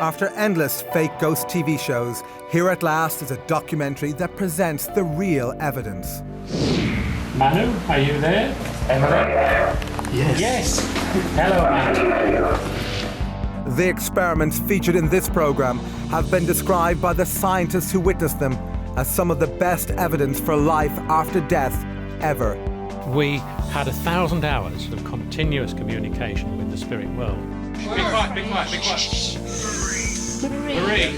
After endless fake ghost TV shows, here at last is a documentary that presents the real evidence. Manu, are you there? Emily? Yes. Hello, Matt. The experiments featured in this programme have been described by the scientists who witnessed them as some of the best evidence for life after death ever. We had 1,000 hours of continuous communication with the spirit world. Be quiet, be quiet, be quiet. Marie.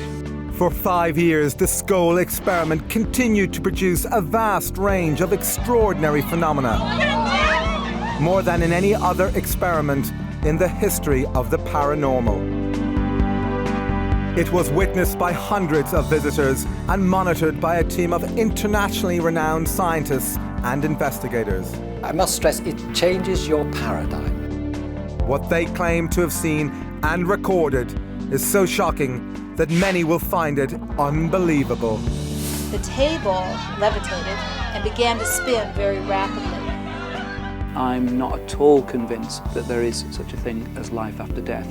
For 5 years, the Skoll experiment continued to produce a vast range of extraordinary phenomena. More than in any other experiment in the history of the paranormal. It was witnessed by hundreds of visitors and monitored by a team of internationally renowned scientists and investigators. I must stress, it changes your paradigm. What they claim to have seen and recorded is so shocking that many will find it unbelievable. The table levitated and began to spin very rapidly. I'm not at all convinced that there is such a thing as life after death.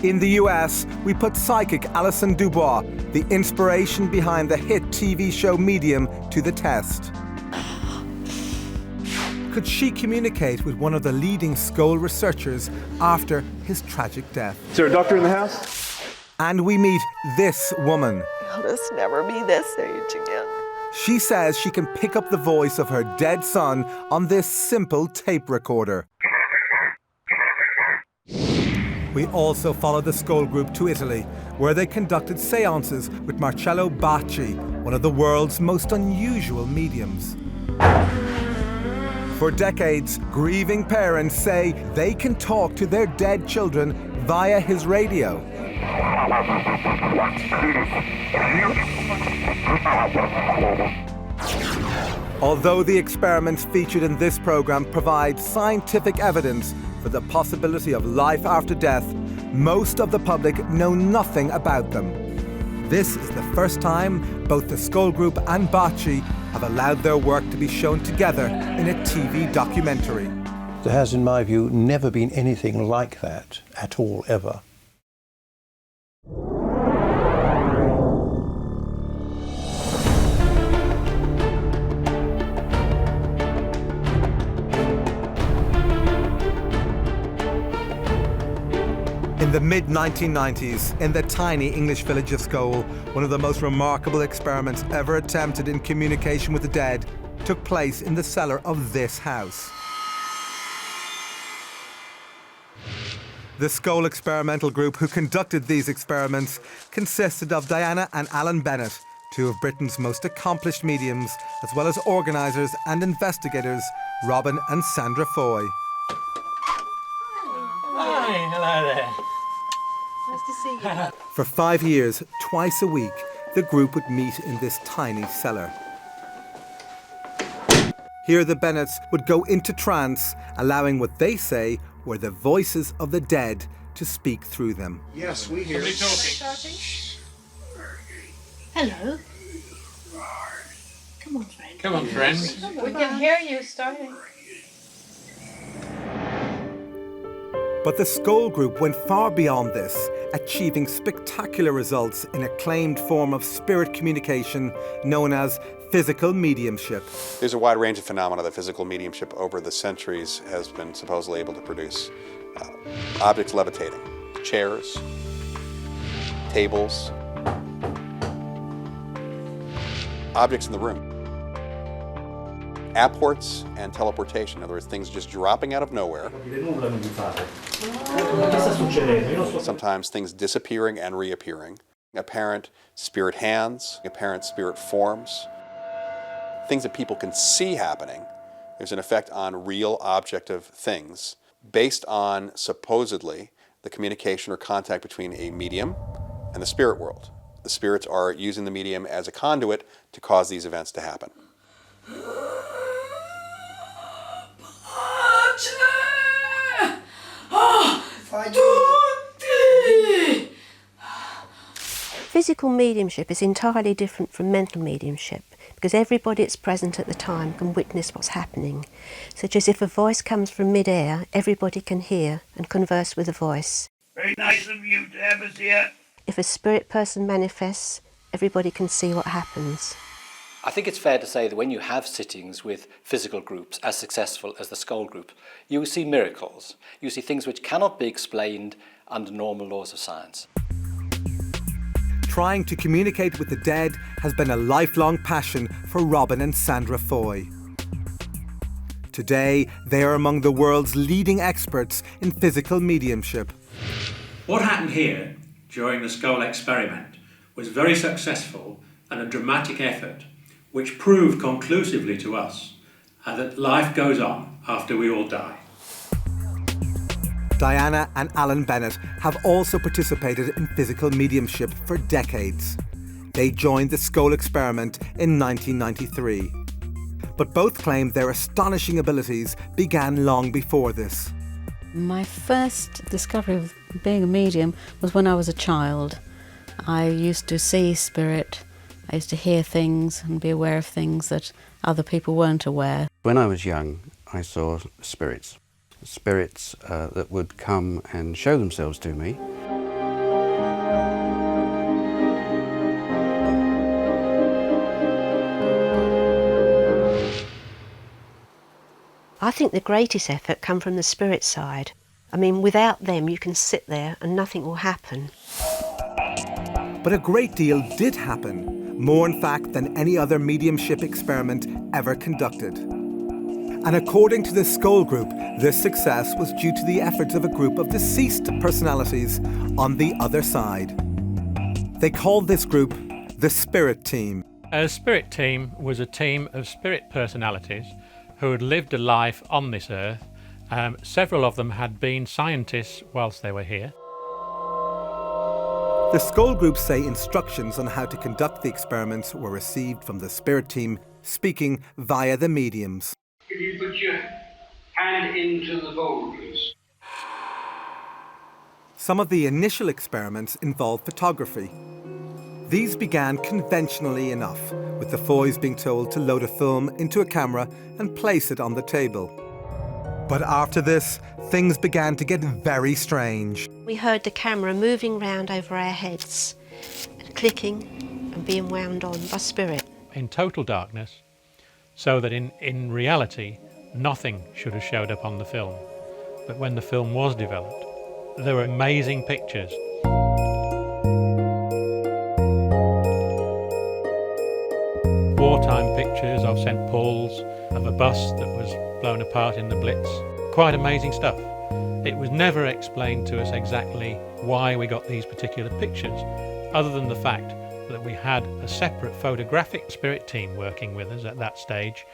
In the US, we put psychic Alison Dubois, the inspiration behind the hit TV show Medium, to the test. Could she communicate with one of the leading Skoll researchers after his tragic death? Is there a doctor in the house? And we meet this woman. I'll just never be this age again. She says she can pick up the voice of her dead son on this simple tape recorder. We also followed the Skoll group to Italy, where they conducted seances with Marcello Bacci, one of the world's most unusual mediums. For decades, grieving parents say they can talk to their dead children via his radio. Although the experiments featured in this program provide scientific evidence for the possibility of life after death, most of the public know nothing about them. This is the first time both the Skoll Group and Bacci have allowed their work to be shown together in a TV documentary. There has, in my view, never been anything like that at all, ever. In the mid-1990s, in the tiny English village of Skoll, one of the most remarkable experiments ever attempted in communication with the dead took place in the cellar of this house. The Skoll experimental group who conducted these experiments consisted of Diana and Alan Bennett, two of Britain's most accomplished mediums, as well as organisers and investigators Robin and Sandra Foy. Hi, hello there. Nice to see you. For 5 years, twice a week, the group would meet in this tiny cellar. Here the Bennetts would go into trance, allowing what they say were the voices of the dead to speak through them. Yes, we hear. Somebody talking. Hello. Come on, friend. Come on, friend. We can hear you starting. But the Skoll group went far beyond this, achieving spectacular results in a claimed form of spirit communication known as physical mediumship. There's a wide range of phenomena that physical mediumship over the centuries has been supposedly able to produce. Objects levitating, chairs, tables, objects in the room. Apports and teleportation, in other words, things just dropping out of nowhere. Sometimes things disappearing and reappearing. Apparent spirit hands, apparent spirit forms. Things that people can see happening. There's an effect on real objective things based on, supposedly, the communication or contact between a medium and the spirit world. The spirits are using the medium as a conduit to cause these events to happen. Physical mediumship is entirely different from mental mediumship because everybody that's present at the time can witness what's happening. Such as if a voice comes from mid-air, everybody can hear and converse with the voice. Very nice of you to have us here. if a spirit person manifests, everybody can see what happens. I think it's fair to say that when you have sittings with physical groups as successful as the Skull group, you see miracles. You see things which cannot be explained under normal laws of science. Trying to communicate with the dead has been a lifelong passion for Robin and Sandra Foy. Today, they are among the world's leading experts in physical mediumship. What happened here during the skull experiment was very successful and a dramatic effort which proved conclusively to us that life goes on after we all die. Diana and Alan Bennett have also participated in physical mediumship for decades. They joined the skull experiment in 1993. But both claim their astonishing abilities began long before this. My first discovery of being a medium was when I was a child. I used to see spirit, I used to hear things and be aware of things that other people weren't aware. When I was young, I saw spirits that would come and show themselves to me. I think the greatest effort come from the spirit side. I mean, without them you can sit there and nothing will happen. But a great deal did happen, more in fact than any other mediumship experiment ever conducted. And according to the Skull Group, this success was due to the efforts of a group of deceased personalities on the other side. They called this group the Spirit Team. A spirit team was a team of spirit personalities who had lived a life on this earth. Several of them had been scientists whilst they were here. The Skull Group say instructions on how to conduct the experiments were received from the Spirit Team, speaking via the mediums. If you put your hand into the bowl, please. Some of the initial experiments involved photography. These began conventionally enough, with the Foys being told to load a film into a camera and place it on the table. But after this, things began to get very strange. We heard the camera moving round over our heads, and clicking and being wound on by spirit. In total darkness, so that in reality, nothing should have showed up on the film. But when the film was developed, there were amazing pictures. Wartime pictures of St. Paul's, of a bus that was blown apart in the Blitz. Quite amazing stuff. It was never explained to us exactly why we got these particular pictures, other than the fact that we had a separate photographic spirit team working with us at that stage,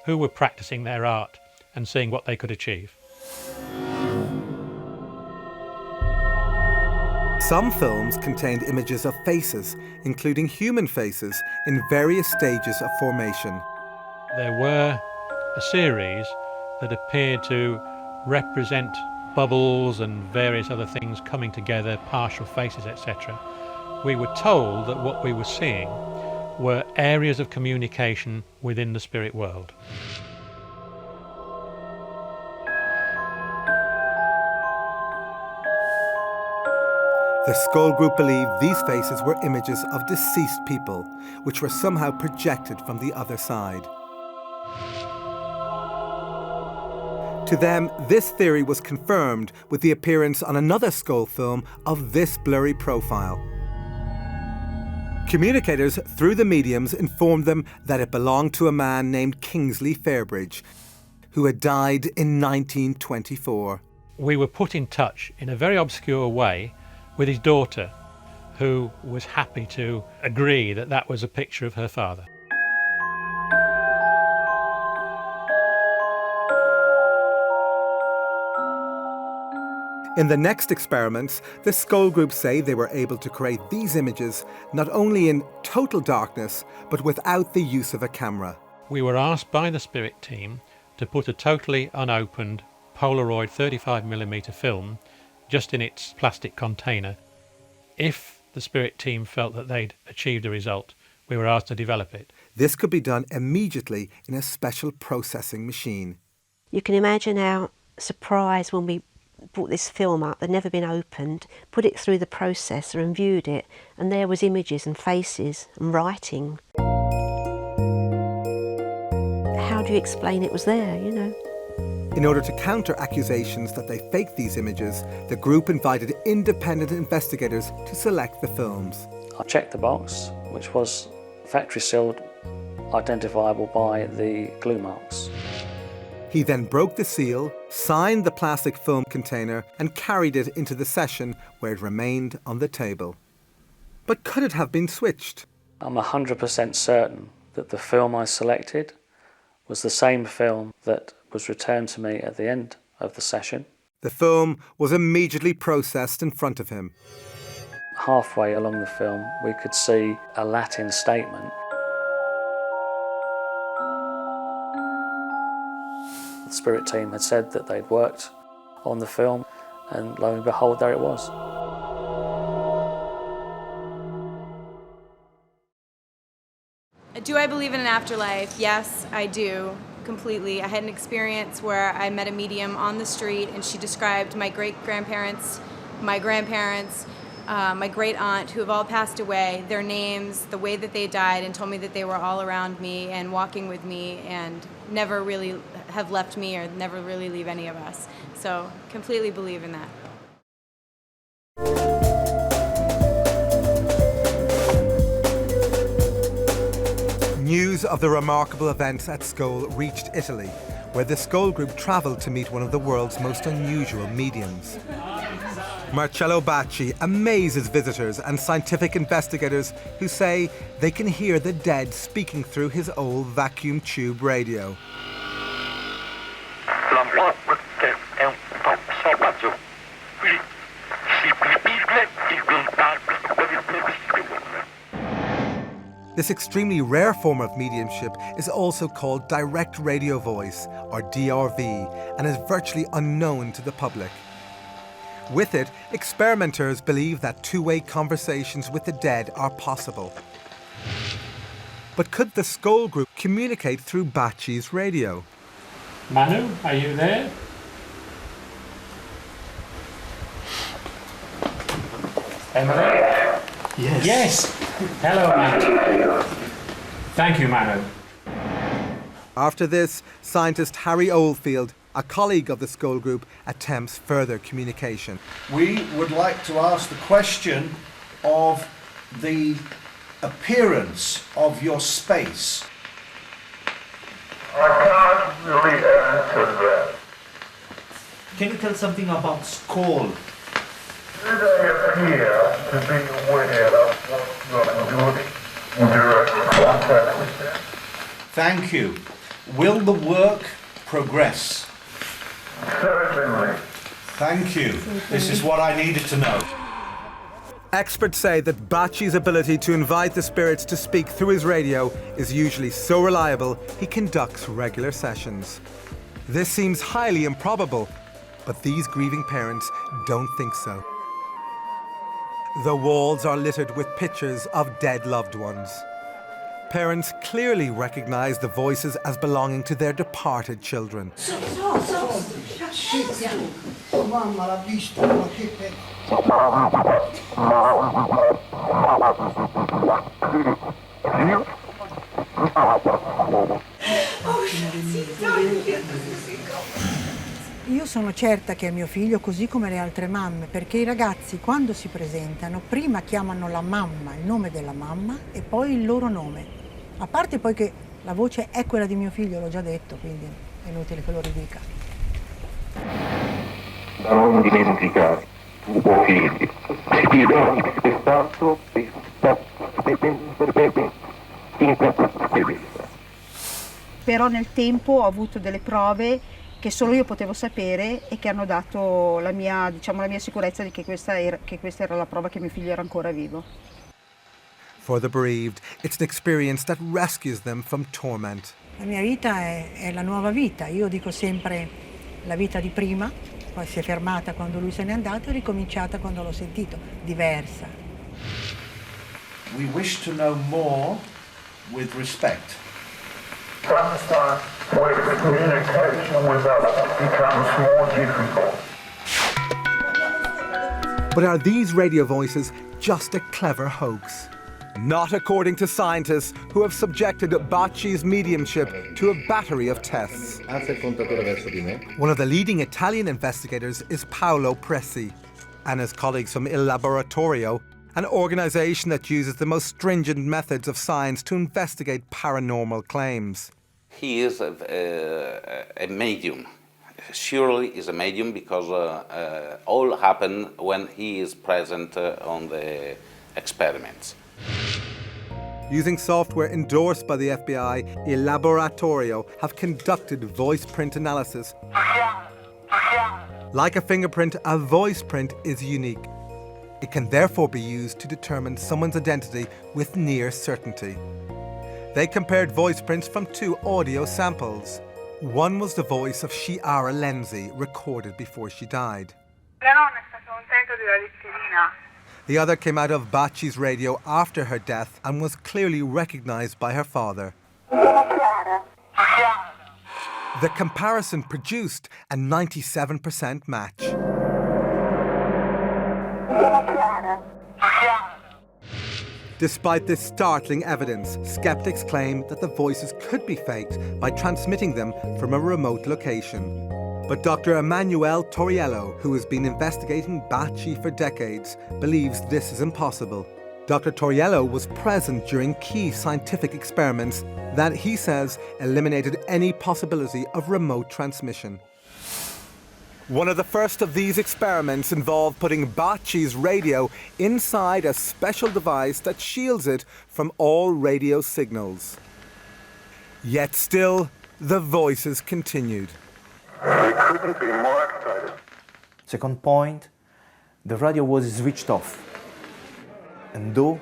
who were practicing their art and seeing what they could achieve. Some films contained images of faces, including human faces, in various stages of formation. There were a series that appeared to represent bubbles and various other things coming together, partial faces, etc. We were told that what we were seeing were areas of communication within the spirit world. The Skull Group believed these faces were images of deceased people, which were somehow projected from the other side. To them, this theory was confirmed with the appearance on another skull film of this blurry profile. Communicators through the mediums informed them that it belonged to a man named Kingsley Fairbridge, who had died in 1924. We were put in touch in a very obscure way with his daughter, who was happy to agree that that was a picture of her father. In the next experiments, the Skull Group say they were able to create these images not only in total darkness, but without the use of a camera. We were asked by the spirit team to put a totally unopened Polaroid 35mm film just in its plastic container. If the spirit team felt that they'd achieved a result, we were asked to develop it. This could be done immediately in a special processing machine. You can imagine our surprise when we brought this film up, they'd never been opened, put it through the processor and viewed it, and there was images and faces and writing. How do you explain it was there, you know? In order to counter accusations that they faked these images, the group invited independent investigators to select the films. I checked the box, which was factory sealed, identifiable by the glue marks. He then broke the seal, signed the plastic film container and carried it into the session where it remained on the table. But could it have been switched? I'm 100% certain that the film I selected was the same film that was returned to me at the end of the session. The film was immediately processed in front of him. Halfway along the film, we could see a Latin statement. The spirit team had said that they'd worked on the film, and lo and behold, there it was. Do I believe in an afterlife? Yes, I do, completely. I had an experience where I met a medium on the street, and she described my great-grandparents, my grandparents, my great-aunt, who have all passed away, their names, the way that they died, and told me that they were all around me and walking with me and never really have left me or never really leave any of us. So, completely believe in that. News of the remarkable events at Scole reached Italy, where the Scole group travelled to meet one of the world's most unusual mediums. Marcello Bacci amazes visitors and scientific investigators who say they can hear the dead speaking through his old vacuum tube radio. This extremely rare form of mediumship is also called direct radio voice, or DRV, and is virtually unknown to the public. With it, experimenters believe that two-way conversations with the dead are possible. But could the Scole group communicate through Bacci's radio? Manu, are you there? Emily? Yes. Yes. Hello, Manu. Thank you, Manu. After this, scientist Harry Oldfield, a colleague of the Scole group, attempts further communication. We would like to ask the question of the appearance of your space. I can't really answer that. Can you tell something about Scole? Did I appear to be aware of what you're doing in direct contact with them? Thank you. Will the work progress? Certainly. Thank you. This is what I needed to know. Experts say that Bacci's ability to invite the spirits to speak through his radio is usually so reliable he conducts regular sessions. This seems highly improbable, but these grieving parents don't think so. The walls are littered with pictures of dead loved ones. Parents clearly recognize the voices as belonging to their departed children. Mamma l'ha visto, ma che Io sono certa che è mio figlio, così come le altre mamme, perché i ragazzi quando si presentano prima chiamano la mamma, il nome della mamma e poi il loro nome. A parte poi che la voce è quella di mio figlio, l'ho già detto, quindi è inutile che lo ridica. Da non dimenticare, tuo figlio, spirò di spettato però nel tempo ho avuto delle prove che solo io potevo sapere e che hanno dato la mia sicurezza di che questa era la prova che mio figlio era ancora vivo. For the bereaved, it's an experience that rescues them from torment. La mia vita è la nuova vita, io dico sempre la vita di prima, poi si è fermata quando lui se n'è andato e ricominciata quando l'ho sentito, diversa. We wish to know more with respect. Sometimes where the communication with us becomes more difficult. But are these radio voices just a clever hoax? Not according to scientists who have subjected Bacci's mediumship to a battery of tests. One of the leading Italian investigators is Paolo Presi, and his colleagues from Il Laboratorio, an organisation that uses the most stringent methods of science to investigate paranormal claims. He is a medium. Surely is a medium because all happen when he is present on the experiments. Using software endorsed by the FBI, Il Laboratorio have conducted voice print analysis. Like a fingerprint, a voice print is unique. It can therefore be used to determine someone's identity with near certainty. They compared voice prints from 2 audio samples. One was the voice of Chiara Lenzi, recorded before she died. The other came out of Bacci's radio after her death and was clearly recognised by her father. The comparison produced a 97% match. Despite this startling evidence, skeptics claim that the voices could be faked by transmitting them from a remote location. But Dr. Emanuele Toriello, who has been investigating Bacci for decades, believes this is impossible. Dr. Toriello was present during key scientific experiments that, he says, eliminated any possibility of remote transmission. One of the first of these experiments involved putting Bacci's radio inside a special device that shields it from all radio signals. Yet still, the voices continued. We couldn't be more excited. Second point, the radio was switched off, and though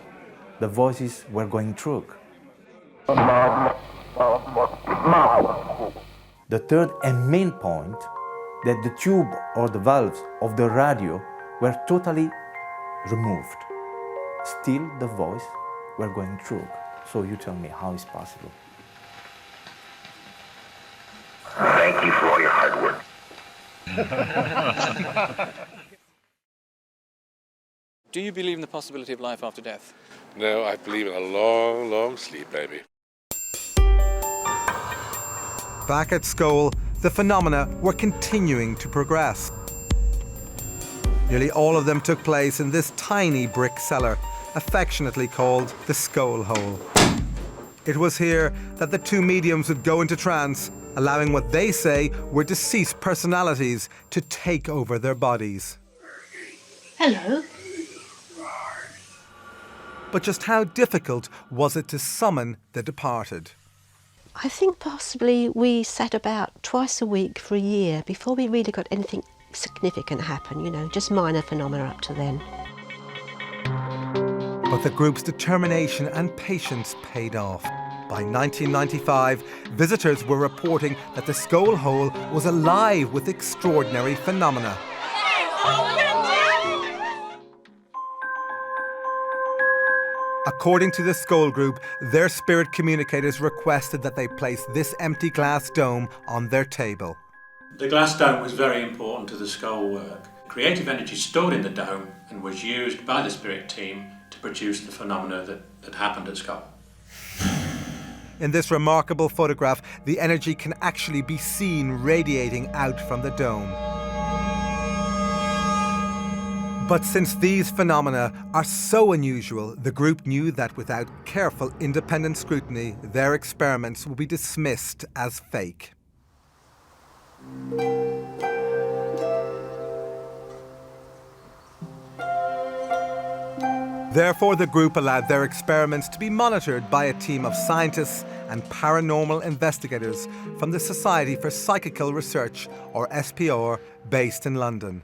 the voices were going through. The third and main point, that the tube or the valves of the radio were totally removed. Still the voice were going through. So you tell me how is possible? Thank you for all your hard work. Do you believe in the possibility of life after death? No, I believe in a long, long sleep, baby. Back at Skål, the phenomena were continuing to progress. Nearly all of them took place in this tiny brick cellar, affectionately called the Skål hole. It was here that the 2 mediums would go into trance, allowing what they say were deceased personalities to take over their bodies. Hello. But just how difficult was it to summon the departed? I think possibly we sat about twice a week for a year before we really got anything significant happen, just minor phenomena up to then. But the group's determination and patience paid off. By 1995, visitors were reporting that the Skål hole was alive with extraordinary phenomena. According to the Skål group, their spirit communicators requested that they place this empty glass dome on their table. The glass dome was very important to the Skål work. Creative energy stored in the dome and was used by the spirit team to produce the phenomena that happened at Skål. In this remarkable photograph, the energy can actually be seen radiating out from the dome. But since these phenomena are so unusual, the group knew that without careful independent scrutiny, their experiments would be dismissed as fake. Therefore, the group allowed their experiments to be monitored by a team of scientists and paranormal investigators from the Society for Psychical Research, or SPR, based in London.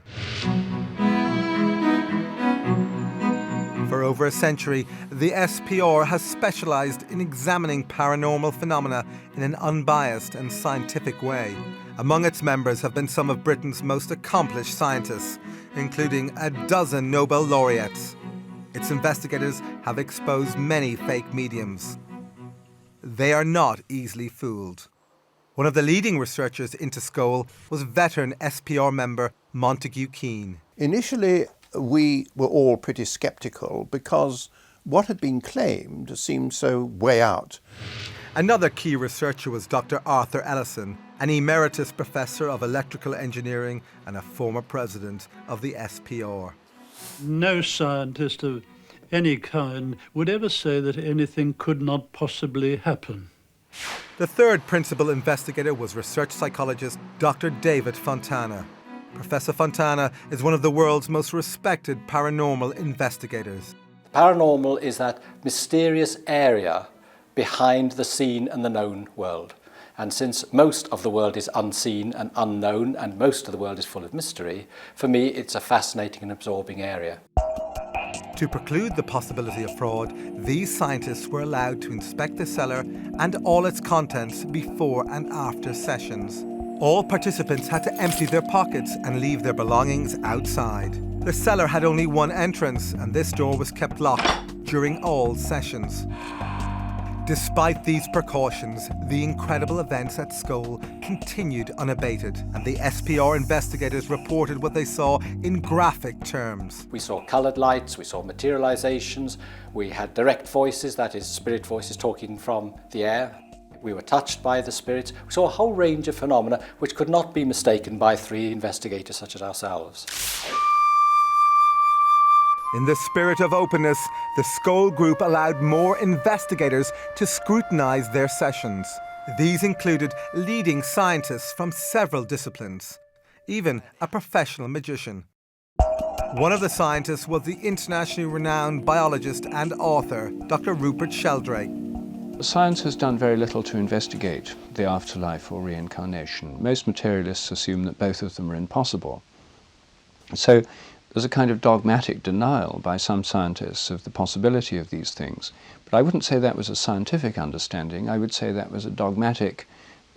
For over a century, the SPR has specialised in examining paranormal phenomena in an unbiased and scientific way. Among its members have been some of Britain's most accomplished scientists, including a dozen Nobel laureates. Its investigators have exposed many fake mediums. They are not easily fooled. One of the leading researchers into Skål was veteran SPR member Montague Keane. Initially, we were all pretty sceptical because what had been claimed seemed so way out. Another key researcher was Dr. Arthur Ellison, an emeritus professor of electrical engineering and a former president of the SPR. No scientist of any kind would ever say that anything could not possibly happen. The third principal investigator was research psychologist Dr. David Fontana. Professor Fontana is one of the world's most respected paranormal investigators. Paranormal is that mysterious area behind the seen and the known world. And since most of the world is unseen and unknown, and most of the world is full of mystery, for me it's a fascinating and absorbing area. To preclude the possibility of fraud, these scientists were allowed to inspect the cellar and all its contents before and after sessions. All participants had to empty their pockets and leave their belongings outside. The cellar had only one entrance, and this door was kept locked during all sessions. Despite these precautions, the incredible events at Skull continued unabated, and the SPR investigators reported what they saw in graphic terms. We saw coloured lights, we saw materialisations, we had direct voices, that is, spirit voices talking from the air. We were touched by the spirits. We saw a whole range of phenomena which could not be mistaken by three investigators such as ourselves. In the spirit of openness, the Skull Group allowed more investigators to scrutinise their sessions. These included leading scientists from several disciplines, even a professional magician. One of the scientists was the internationally renowned biologist and author, Dr. Rupert Sheldrake. Science has done very little to investigate the afterlife or reincarnation. Most materialists assume that both of them are impossible. So there's a kind of dogmatic denial by some scientists of the possibility of these things. But I wouldn't say that was a scientific understanding. I would say that was a dogmatic,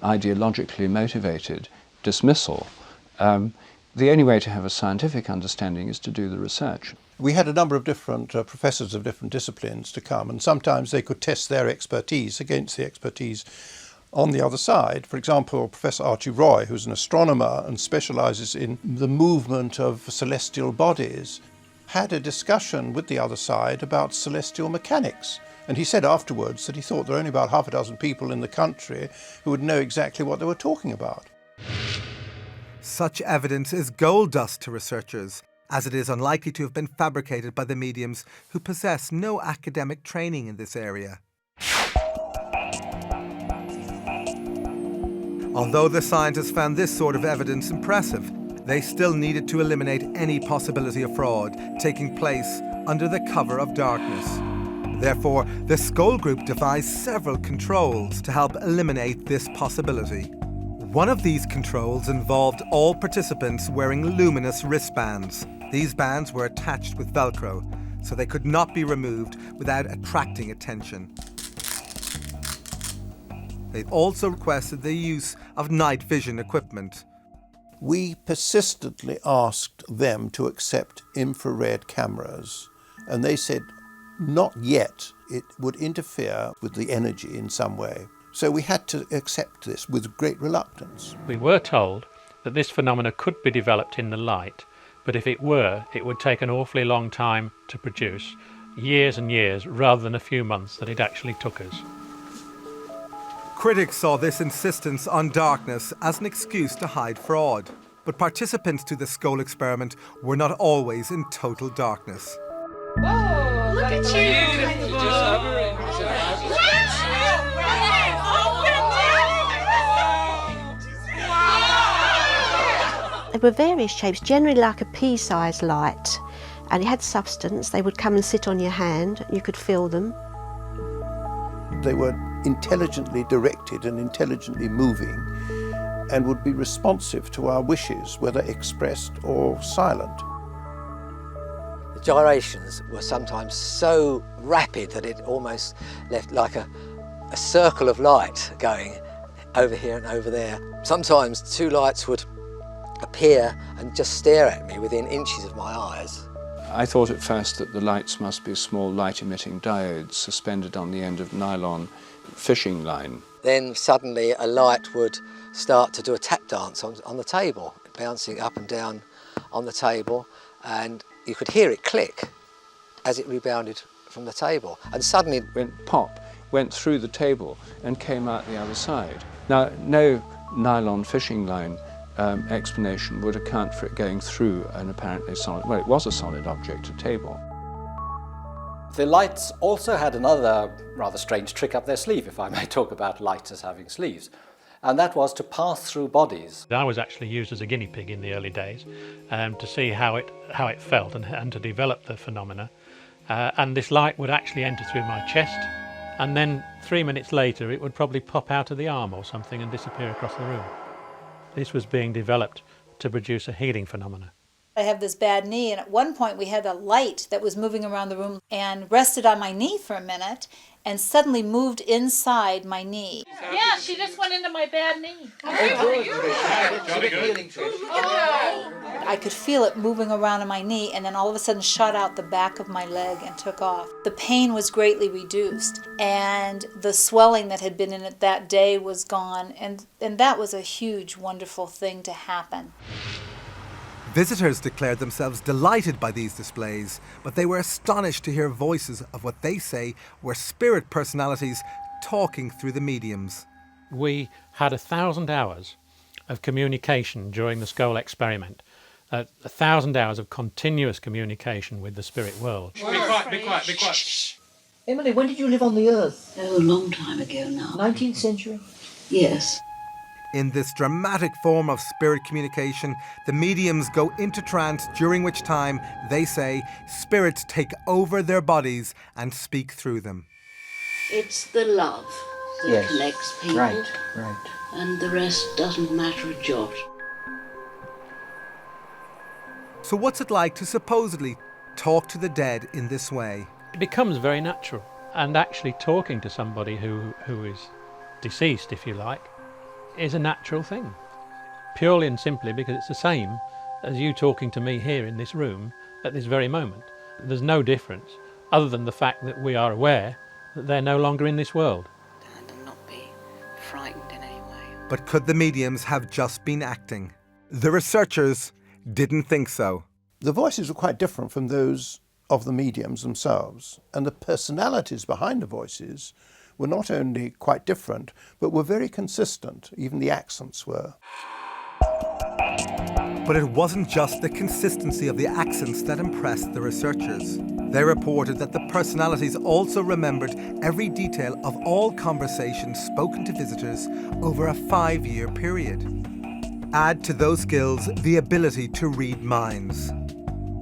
ideologically motivated dismissal. The only way to have a scientific understanding is to do the research. We had a number of different professors of different disciplines to come, and sometimes they could test their expertise against the expertise on the other side. For example, Professor Archie Roy, who's an astronomer and specialises in the movement of celestial bodies, had a discussion with the other side about celestial mechanics. And he said afterwards that he thought there were only about half a dozen people in the country who would know exactly what they were talking about. Such evidence is gold dust to researchers, as it is unlikely to have been fabricated by the mediums who possess no academic training in this area. Although the scientists found this sort of evidence impressive, they still needed to eliminate any possibility of fraud taking place under the cover of darkness. Therefore, the Skull Group devised several controls to help eliminate this possibility. One of these controls involved all participants wearing luminous wristbands. These bands were attached with Velcro, so they could not be removed without attracting attention. They also requested the use of night vision equipment. We persistently asked them to accept infrared cameras, and they said not yet. It would interfere with the energy in some way. So we had to accept this with great reluctance. We were told that this phenomena could be developed in the light, but if it were, it would take an awfully long time to produce, years and years, rather than a few months that it actually took us. Critics saw this insistence on darkness as an excuse to hide fraud, but participants to the Skull experiment were not always in total darkness. Oh, look at you! There were various shapes, generally like a pea-sized light, and it had substance. They would come and sit on your hand, you could feel them. They were intelligently directed and intelligently moving and would be responsive to our wishes, whether expressed or silent. The gyrations were sometimes so rapid that it almost left like a circle of light going over here and over there. Sometimes two lights would appear and just stare at me within inches of my eyes. I thought at first that the lights must be small light-emitting diodes suspended on the end of nylon fishing line. Then suddenly a light would start to do a tap dance on the table, bouncing up and down on the table, and you could hear it click as it rebounded from the table, and suddenly it went pop, went through the table and came out the other side. Now, no nylon fishing line explanation would account for it going through an apparently solid, well, it was a solid object, a table. The lights also had another rather strange trick up their sleeve, if I may talk about light as having sleeves, and that was to pass through bodies. I was actually used as a guinea pig in the early days to see how it felt and to develop the phenomena. And this light would actually enter through my chest, and then 3 minutes later it would probably pop out of the arm or something and disappear across the room. This was being developed to produce a healing phenomena. I have this bad knee, and at one point we had a light that was moving around the room and rested on my knee for a minute and suddenly moved inside my knee. Yeah, she just went into my bad knee. I could feel it moving around on my knee and then all of a sudden shot out the back of my leg and took off. The pain was greatly reduced and the swelling that had been in it that day was gone, and that was a huge, wonderful thing to happen. Visitors declared themselves delighted by these displays, but they were astonished to hear voices of what they say were spirit personalities talking through the mediums. We had 1,000 hours of communication during the Skoll experiment, 1,000 hours of continuous communication with the spirit world. Be quiet, be quiet, be quiet. Emily, when did you live on the Earth? Oh, a long time ago now. 19th century? Yes. In this dramatic form of spirit communication, the mediums go into trance, during which time, they say, spirits take over their bodies and speak through them. It's the love that connects people. Right. And the rest doesn't matter a jot. So what's it like to supposedly talk to the dead in this way? It becomes very natural, and actually talking to somebody who is deceased, if you like, is a natural thing, purely and simply because it's the same as you talking to me here in this room at this very moment. There's no difference other than the fact that we are aware that they're no longer in this world. And not be frightened in any way. But could the mediums have just been acting? The researchers didn't think so. The voices were quite different from those of the mediums themselves, and the personalities behind the voices were not only quite different, but were very consistent. Even the accents were. But it wasn't just the consistency of the accents that impressed the researchers. They reported that the personalities also remembered every detail of all conversations spoken to visitors over a 5-year period. Add to those skills the ability to read minds.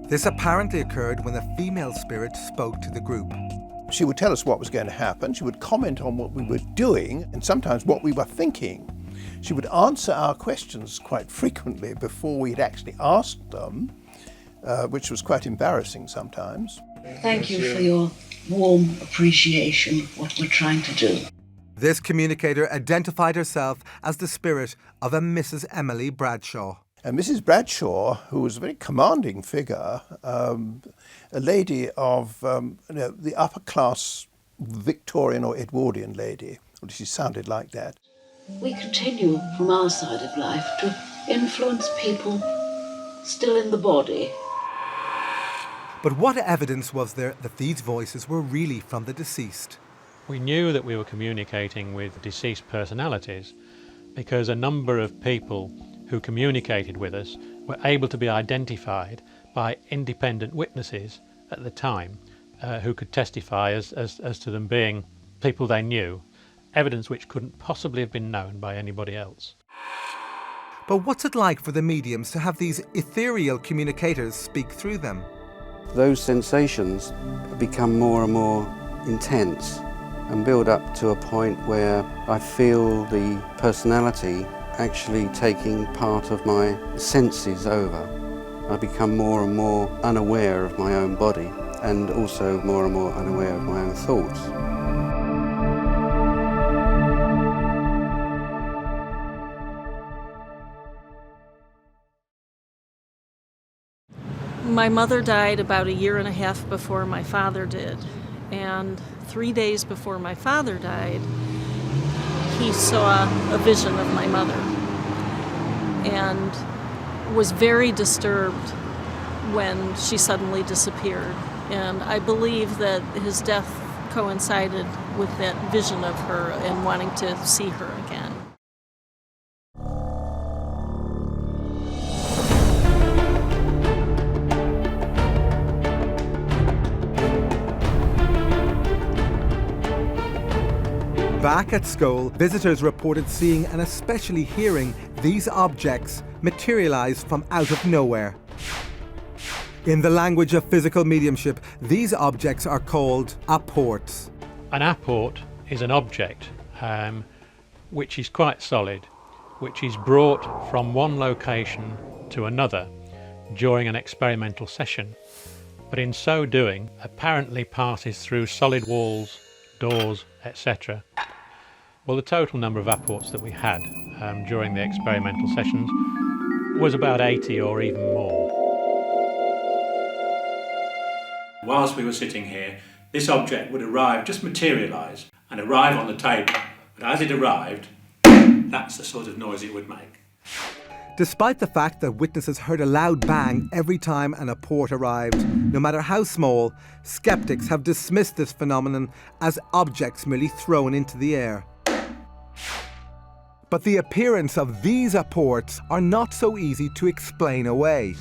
This apparently occurred when a female spirit spoke to the group. She would tell us what was going to happen, she would comment on what we were doing, and sometimes what we were thinking. She would answer our questions quite frequently before we'd actually asked them, which was quite embarrassing sometimes. Thank you for your warm appreciation of what we're trying to do. This communicator identified herself as the spirit of a Mrs. Emily Bradshaw. And Mrs. Bradshaw, who was a very commanding figure, a lady of the upper class Victorian or Edwardian lady, or she sounded like that. We continue from our side of life to influence people still in the body. But what evidence was there that these voices were really from the deceased? We knew that we were communicating with deceased personalities because a number of people who communicated with us were able to be identified by independent witnesses at the time who could testify as to them being people they knew, evidence which couldn't possibly have been known by anybody else. But what's it like for the mediums to have these ethereal communicators speak through them? Those sensations become more and more intense and build up to a point where I feel the personality actually taking part of my senses over. I become more and more unaware of my own body and also more and more unaware of my own thoughts. My mother died about 1.5 years before my father did, and 3 days before my father died, he saw a vision of my mother and was very disturbed when she suddenly disappeared. And I believe that his death coincided with that vision of her and wanting to see her again. Back at Skull, visitors reported seeing and especially hearing these objects materialize from out of nowhere. In the language of physical mediumship, these objects are called apports. An apport is an object which is quite solid, which is brought from one location to another during an experimental session, but in so doing apparently passes through solid walls, doors, etc. Well, the total number of apports that we had during the experimental sessions was about 80 or even more. Whilst we were sitting here, this object would arrive, just materialise, and arrive on the table. But as it arrived, that's the sort of noise it would make. Despite the fact that witnesses heard a loud bang every time an apport arrived, no matter how small, skeptics have dismissed this phenomenon as objects merely thrown into the air. But the appearance of these apports are not so easy to explain away.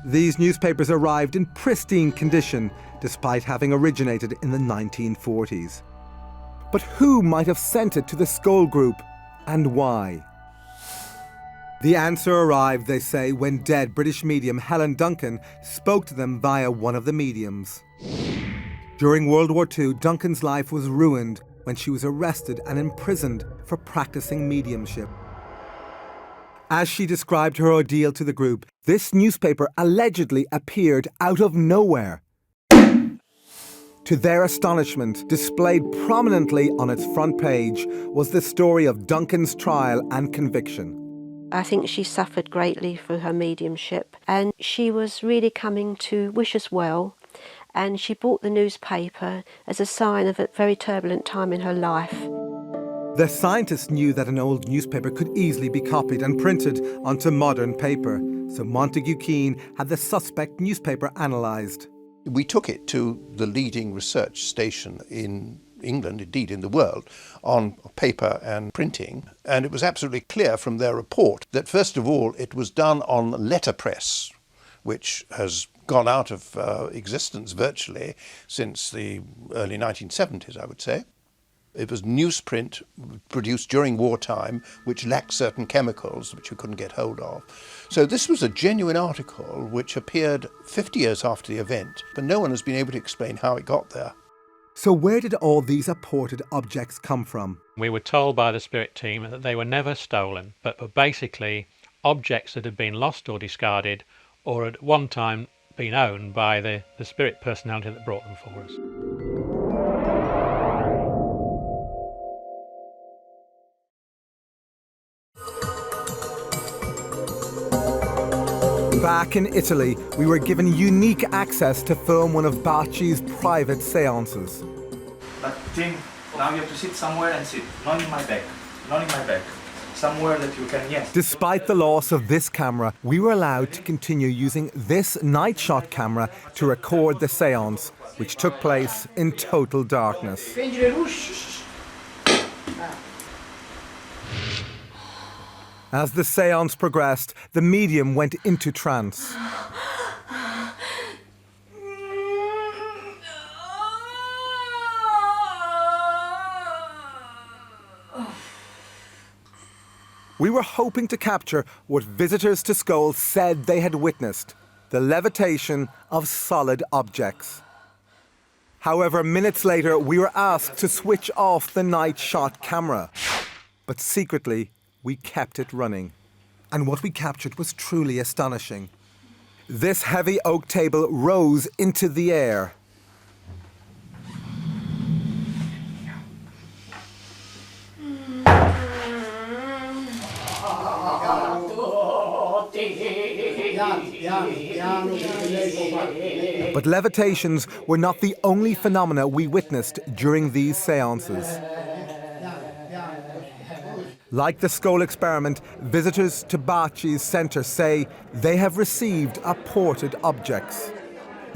These newspapers arrived in pristine condition, despite having originated in the 1940s. But who might have sent it to the Skull Group, and why? The answer arrived, they say, when dead British medium Helen Duncan spoke to them via one of the mediums. During World War II, Duncan's life was ruined when she was arrested and imprisoned for practicing mediumship. As she described her ordeal to the group, this newspaper allegedly appeared out of nowhere. To their astonishment, displayed prominently on its front page was the story of Duncan's trial and conviction. I think she suffered greatly through her mediumship, and she was really coming to wish us well, and she bought the newspaper as a sign of a very turbulent time in her life. The scientists knew that an old newspaper could easily be copied and printed onto modern paper, so Montague Keane had the suspect newspaper analysed. We took it to the leading research station in England, indeed in the world, on paper and printing, and it was absolutely clear from their report that first of all it was done on letterpress, which has gone out of existence virtually since the early 1970s, I would say. It was newsprint produced during wartime, which lacked certain chemicals which you couldn't get hold of. So this was a genuine article which appeared 50 years after the event, but no one has been able to explain how it got there. So where did all these apported objects come from? We were told by the spirit team that they were never stolen, but were basically objects that had been lost or discarded, or at one time been owned by the spirit personality that brought them for us. Back in Italy, we were given unique access to film one of Bacci's private seances. But Tim, now you have to sit somewhere and sit. Not in my back. Not in my back. Somewhere that you can, yes. Despite the loss of this camera, we were allowed to continue using this night shot camera to record the seance, which took place in total darkness. As the seance progressed, the medium went into trance. We were hoping to capture what visitors to Skull said they had witnessed, the levitation of solid objects. However, minutes later, we were asked to switch off the night shot camera. But secretly, we kept it running. And what we captured was truly astonishing. This heavy oak table rose into the air. But levitations were not the only phenomena we witnessed during these seances. Like the skull experiment, visitors to Baci's centre say they have received apported objects.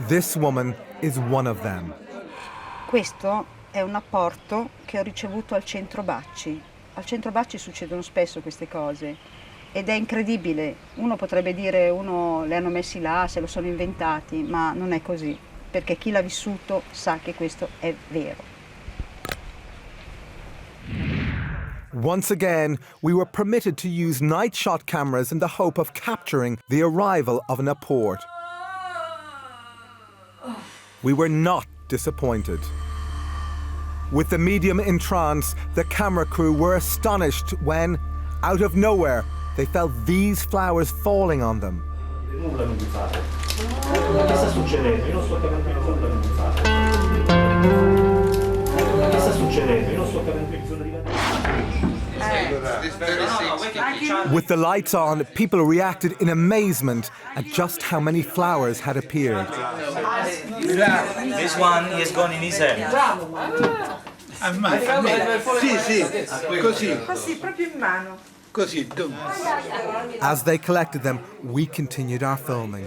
This woman is one of them. Questo è un apporto che ho ricevuto al centro Baci. Al centro Baci succedono spesso queste cose ed è incredibile. Uno potrebbe dire uno le hanno messi là, se lo sono inventati, ma non è così, perché chi l'ha vissuto sa che questo è vero. Once again, we were permitted to use night shot cameras in the hope of capturing the arrival of an apport. We were not disappointed. With the medium in trance, the camera crew were astonished when, out of nowhere, they felt these flowers falling on them. Nulla non mi fate. Che sta succedendo? Io non sto capendo nulla non mi fate. Che sta succedendo? Io non sto capendo nulla di With the lights on, people reacted in amazement at just how many flowers had appeared. This one he has gone in his head. Sì, sì, così. Così, proprio in mano. Così. As they collected them, we continued our filming.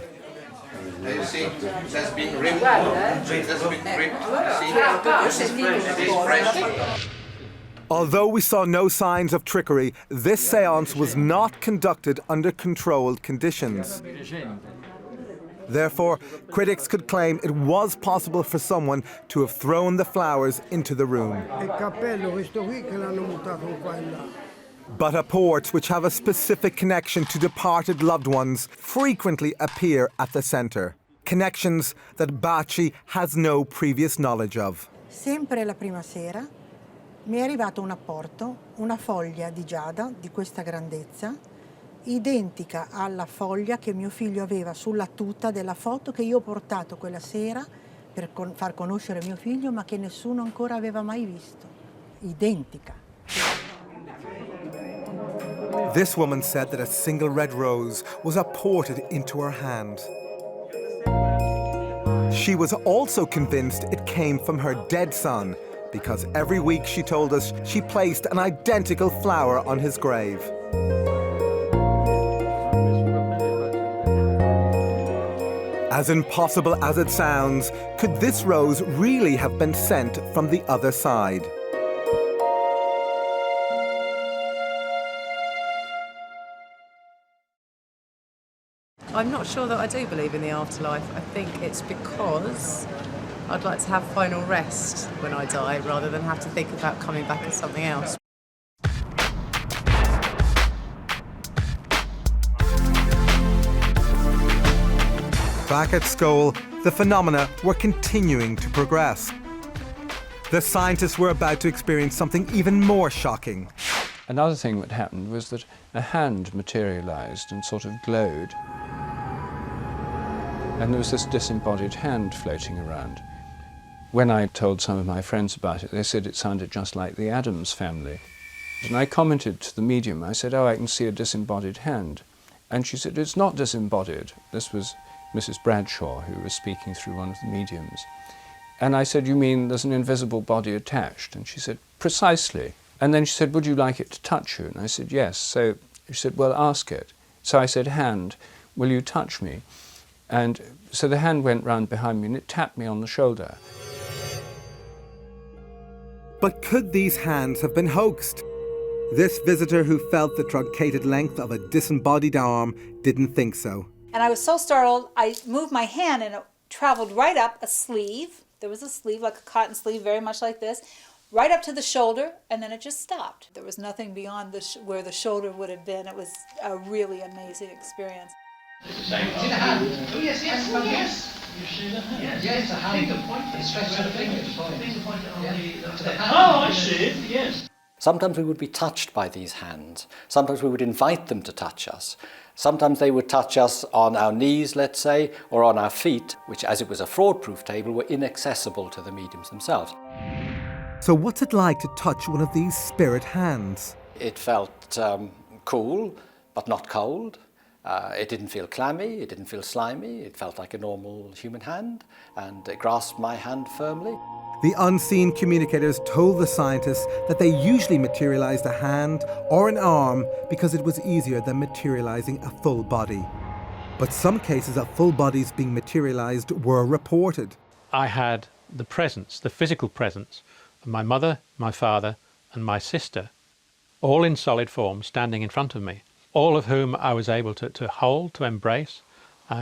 You see, it has been ripped. It has been ripped. See, it is fresh. Although we saw no signs of trickery, this séance was not conducted under controlled conditions. Therefore, critics could claim it was possible for someone to have thrown the flowers into the room. But apports which have a specific connection to departed loved ones frequently appear at the centre. Connections that Baci has no previous knowledge of. Sempre la prima sera mi è arrivato un apporto, una foglia di giada di questa grandezza, identica alla foglia che mio figlio aveva sulla tuta della foto che io ho portato quella sera per far conoscere mio figlio, ma che nessuno ancora aveva mai visto. Identica. This woman said that a single red rose was apported into her hand. She was also convinced it came from her dead son, because every week, she told us, she placed an identical flower on his grave. As impossible as it sounds, could this rose really have been sent from the other side? I'm not sure that I do believe in the afterlife. I think it's because I'd like to have final rest when I die rather than have to think about coming back as something else. Back at school, the phenomena were continuing to progress. The scientists were about to experience something even more shocking. Another thing that happened was that a hand materialised and sort of glowed. And there was this disembodied hand floating around. When I told some of my friends about it, they said it sounded just like the Addams Family. And I commented to the medium, I said, oh, I can see a disembodied hand. And she said, it's not disembodied. This was Mrs. Bradshaw, who was speaking through one of the mediums. And I said, you mean there's an invisible body attached? And she said, precisely. And then she said, would you like it to touch you? And I said, yes. So she said, well, ask it. So I said, hand, will you touch me? And so the hand went round behind me and it tapped me on the shoulder. But could these hands have been hoaxed? This visitor who felt the truncated length of a disembodied arm didn't think so. And I was so startled, I moved my hand and it traveled right up a sleeve. There was a sleeve, like a cotton sleeve, very much like this, right up to the shoulder, and then it just stopped. There was nothing beyond where the shoulder would have been. It was a really amazing experience. See the hand? Oh, yes, yes, oh, yes. You see the hand? Yes, yes, a hand. Finger pointing. It's straight to the fingers. Finger pointing on the hand. Oh, I see it, yes. Sometimes we would be touched by these hands. Sometimes we would invite them to touch us. Sometimes they would touch us on our knees, let's say, or on our feet, which, as it was a fraud-proof table, were inaccessible to the mediums themselves. So what's it like to touch one of these spirit hands? It felt cool, but not cold. It didn't feel clammy, it didn't feel slimy. It felt like a normal human hand, and it grasped my hand firmly. The unseen communicators told the scientists that they usually materialized a hand or an arm because it was easier than materializing a full body. But some cases of full bodies being materialized were reported. I had the presence, the physical presence, of my mother, my father, and my sister, all in solid form, standing in front of me, all of whom I was able to hold, to embrace,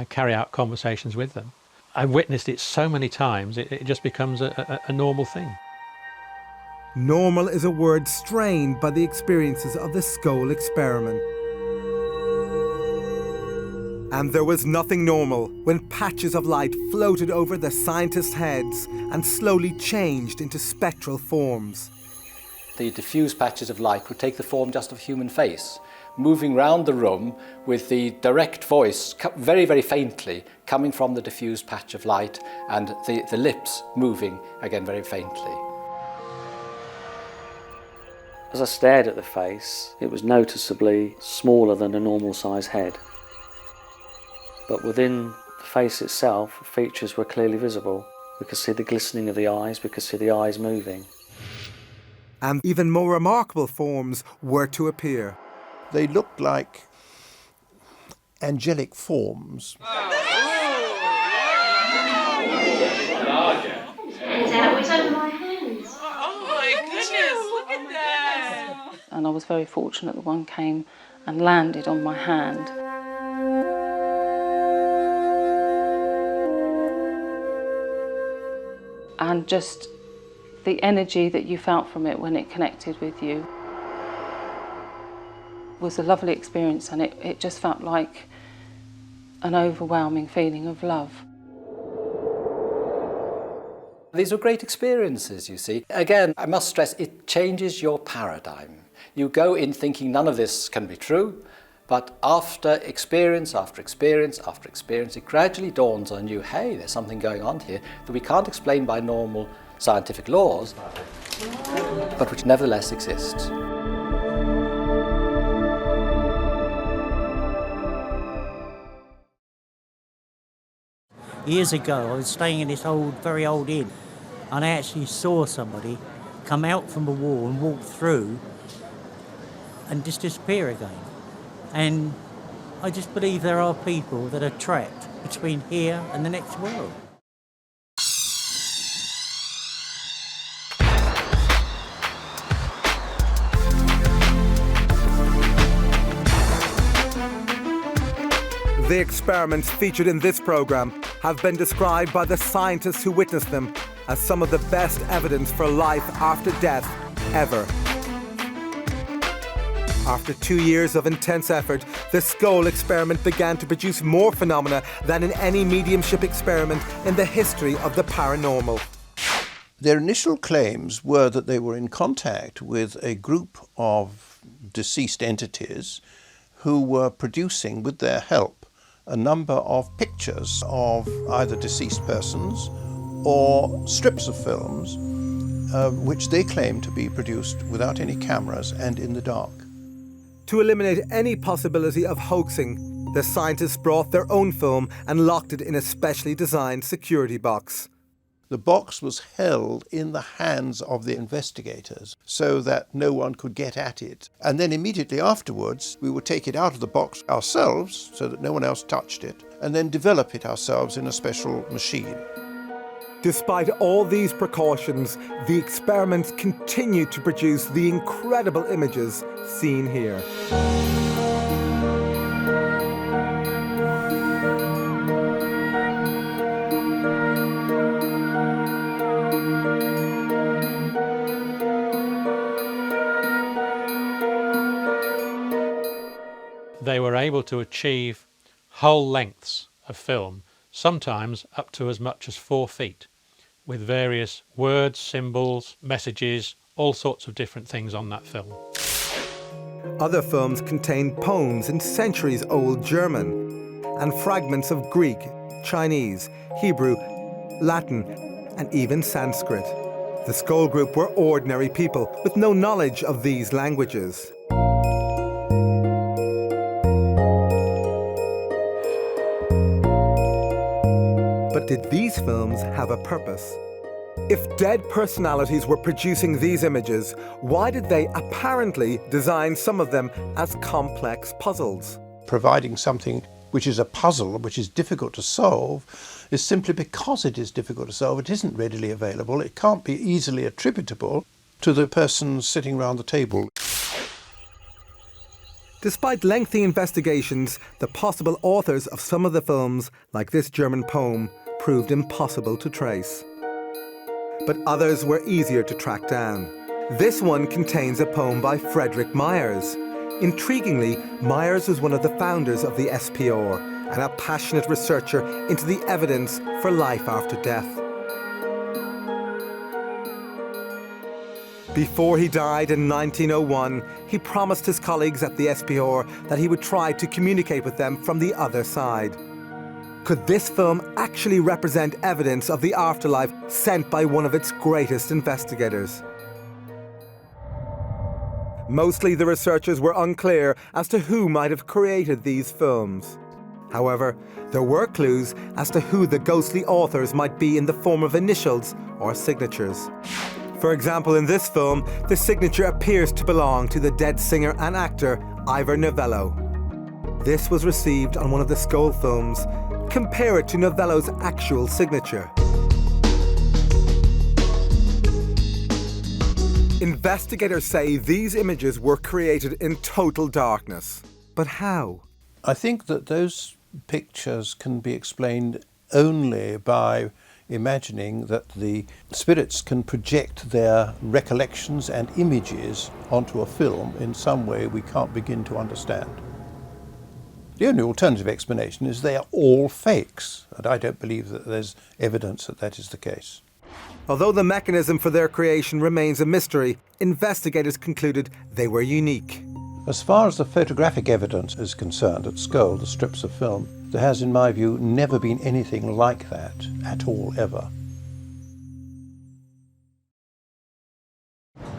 carry out conversations with them. I've witnessed it so many times, it just becomes a normal thing. Normal is a word strained by the experiences of the Skoll experiment. And there was nothing normal when patches of light floated over the scientists' heads and slowly changed into spectral forms. The diffuse patches of light would take the form just of a human face, moving round the room with the direct voice very, very faintly coming from the diffused patch of light, and the lips moving again very faintly. As I stared at the face, it was noticeably smaller than a normal size head. But within the face itself, features were clearly visible. We could see the glistening of the eyes, we could see the eyes moving. And even more remarkable forms were to appear. They looked like angelic forms. Is that what's under my hands? Oh my goodness, look at that! And I was very fortunate that one came and landed on my hand. And just the energy that you felt from it when it connected with you was a lovely experience, and it just felt like an overwhelming feeling of love. These were great experiences, you see. Again, I must stress, it changes your paradigm. You go in thinking none of this can be true, but after experience after experience after experience, it gradually dawns on you, hey, there's something going on here that we can't explain by normal scientific laws, but which nevertheless exists. Years ago, I was staying in this very old inn, and I actually saw somebody come out from the wall and walk through and just disappear again. And I just believe there are people that are trapped between here and the next world. The experiments featured in this program have been described by the scientists who witnessed them as some of the best evidence for life after death ever. After 2 years of intense effort, the Skoll experiment began to produce more phenomena than in any mediumship experiment in the history of the paranormal. Their initial claims were that they were in contact with a group of deceased entities who were producing, with their help, a number of pictures of either deceased persons or strips of films, which they claimed to be produced without any cameras and in the dark. To eliminate any possibility of hoaxing, the scientists brought their own film and locked it in a specially designed security box. The box was held in the hands of the investigators so that no one could get at it. And then immediately afterwards, we would take it out of the box ourselves so that no one else touched it, and then develop it ourselves in a special machine. Despite all these precautions, the experiments continued to produce the incredible images seen here. They were able to achieve whole lengths of film, sometimes up to as much as 4 feet, with various words, symbols, messages, all sorts of different things on that film. Other films contained poems in centuries-old German and fragments of Greek, Chinese, Hebrew, Latin, and even Sanskrit. The Skoll group were ordinary people with no knowledge of these languages. But did these films have a purpose? If dead personalities were producing these images, why did they apparently design some of them as complex puzzles? Providing something which is a puzzle, which is difficult to solve, is simply because it is difficult to solve. It isn't readily available. It can't be easily attributable to the person sitting around the table. Despite lengthy investigations, the possible authors of some of the films, like this German poem, proved impossible to trace. But others were easier to track down. This one contains a poem by Frederick Myers. Intriguingly, Myers was one of the founders of the SPR and a passionate researcher into the evidence for life after death. Before he died in 1901, he promised his colleagues at the SPR that he would try to communicate with them from the other side. Could this film actually represent evidence of the afterlife sent by one of its greatest investigators? Mostly the researchers were unclear as to who might have created these films. However, there were clues as to who the ghostly authors might be in the form of initials or signatures. For example, in this film, the signature appears to belong to the dead singer and actor Ivor Novello. This was received on one of the Skoll films. Compare it to Novello's actual signature. Investigators say these images were created in total darkness. But how? I think that those pictures can be explained only by imagining that the spirits can project their recollections and images onto a film in some way we can't begin to understand. The only alternative explanation is they are all fakes, and I don't believe that there's evidence that that is the case. Although the mechanism for their creation remains a mystery, investigators concluded they were unique. As far as the photographic evidence is concerned at Skoll, the strips of film, there has, in my view, never been anything like that at all, ever.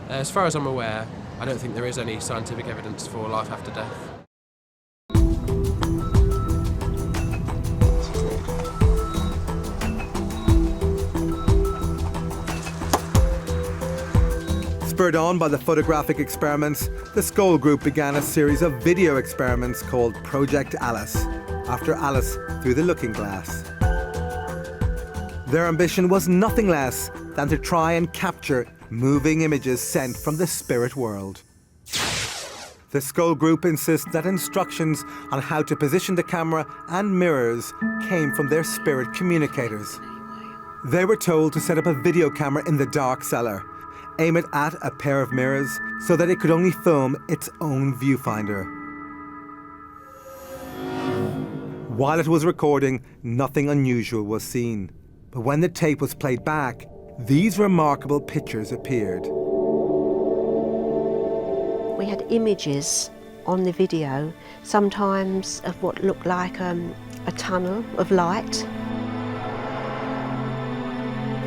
As far as I'm aware, I don't think there is any scientific evidence for life after death. Spurred on by the photographic experiments, the Skoll group began a series of video experiments called Project Alice, after Alice through the looking glass. Their ambition was nothing less than to try and capture moving images sent from the spirit world. The Skoll group insists that instructions on how to position the camera and mirrors came from their spirit communicators. They were told to set up a video camera in the dark cellar, aim it at a pair of mirrors so that it could only film its own viewfinder. While it was recording, nothing unusual was seen. But when the tape was played back, these remarkable pictures appeared. We had images on the video, sometimes of what looked like a tunnel of light.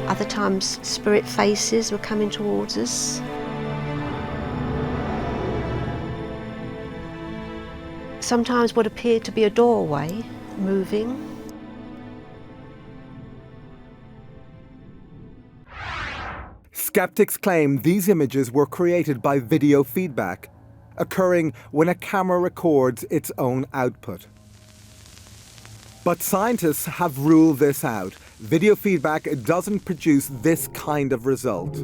Other times, spirit faces were coming towards us. Sometimes what appeared to be a doorway moving. Skeptics claim these images were created by video feedback, occurring when a camera records its own output. But scientists have ruled this out. Video feedback doesn't produce this kind of result.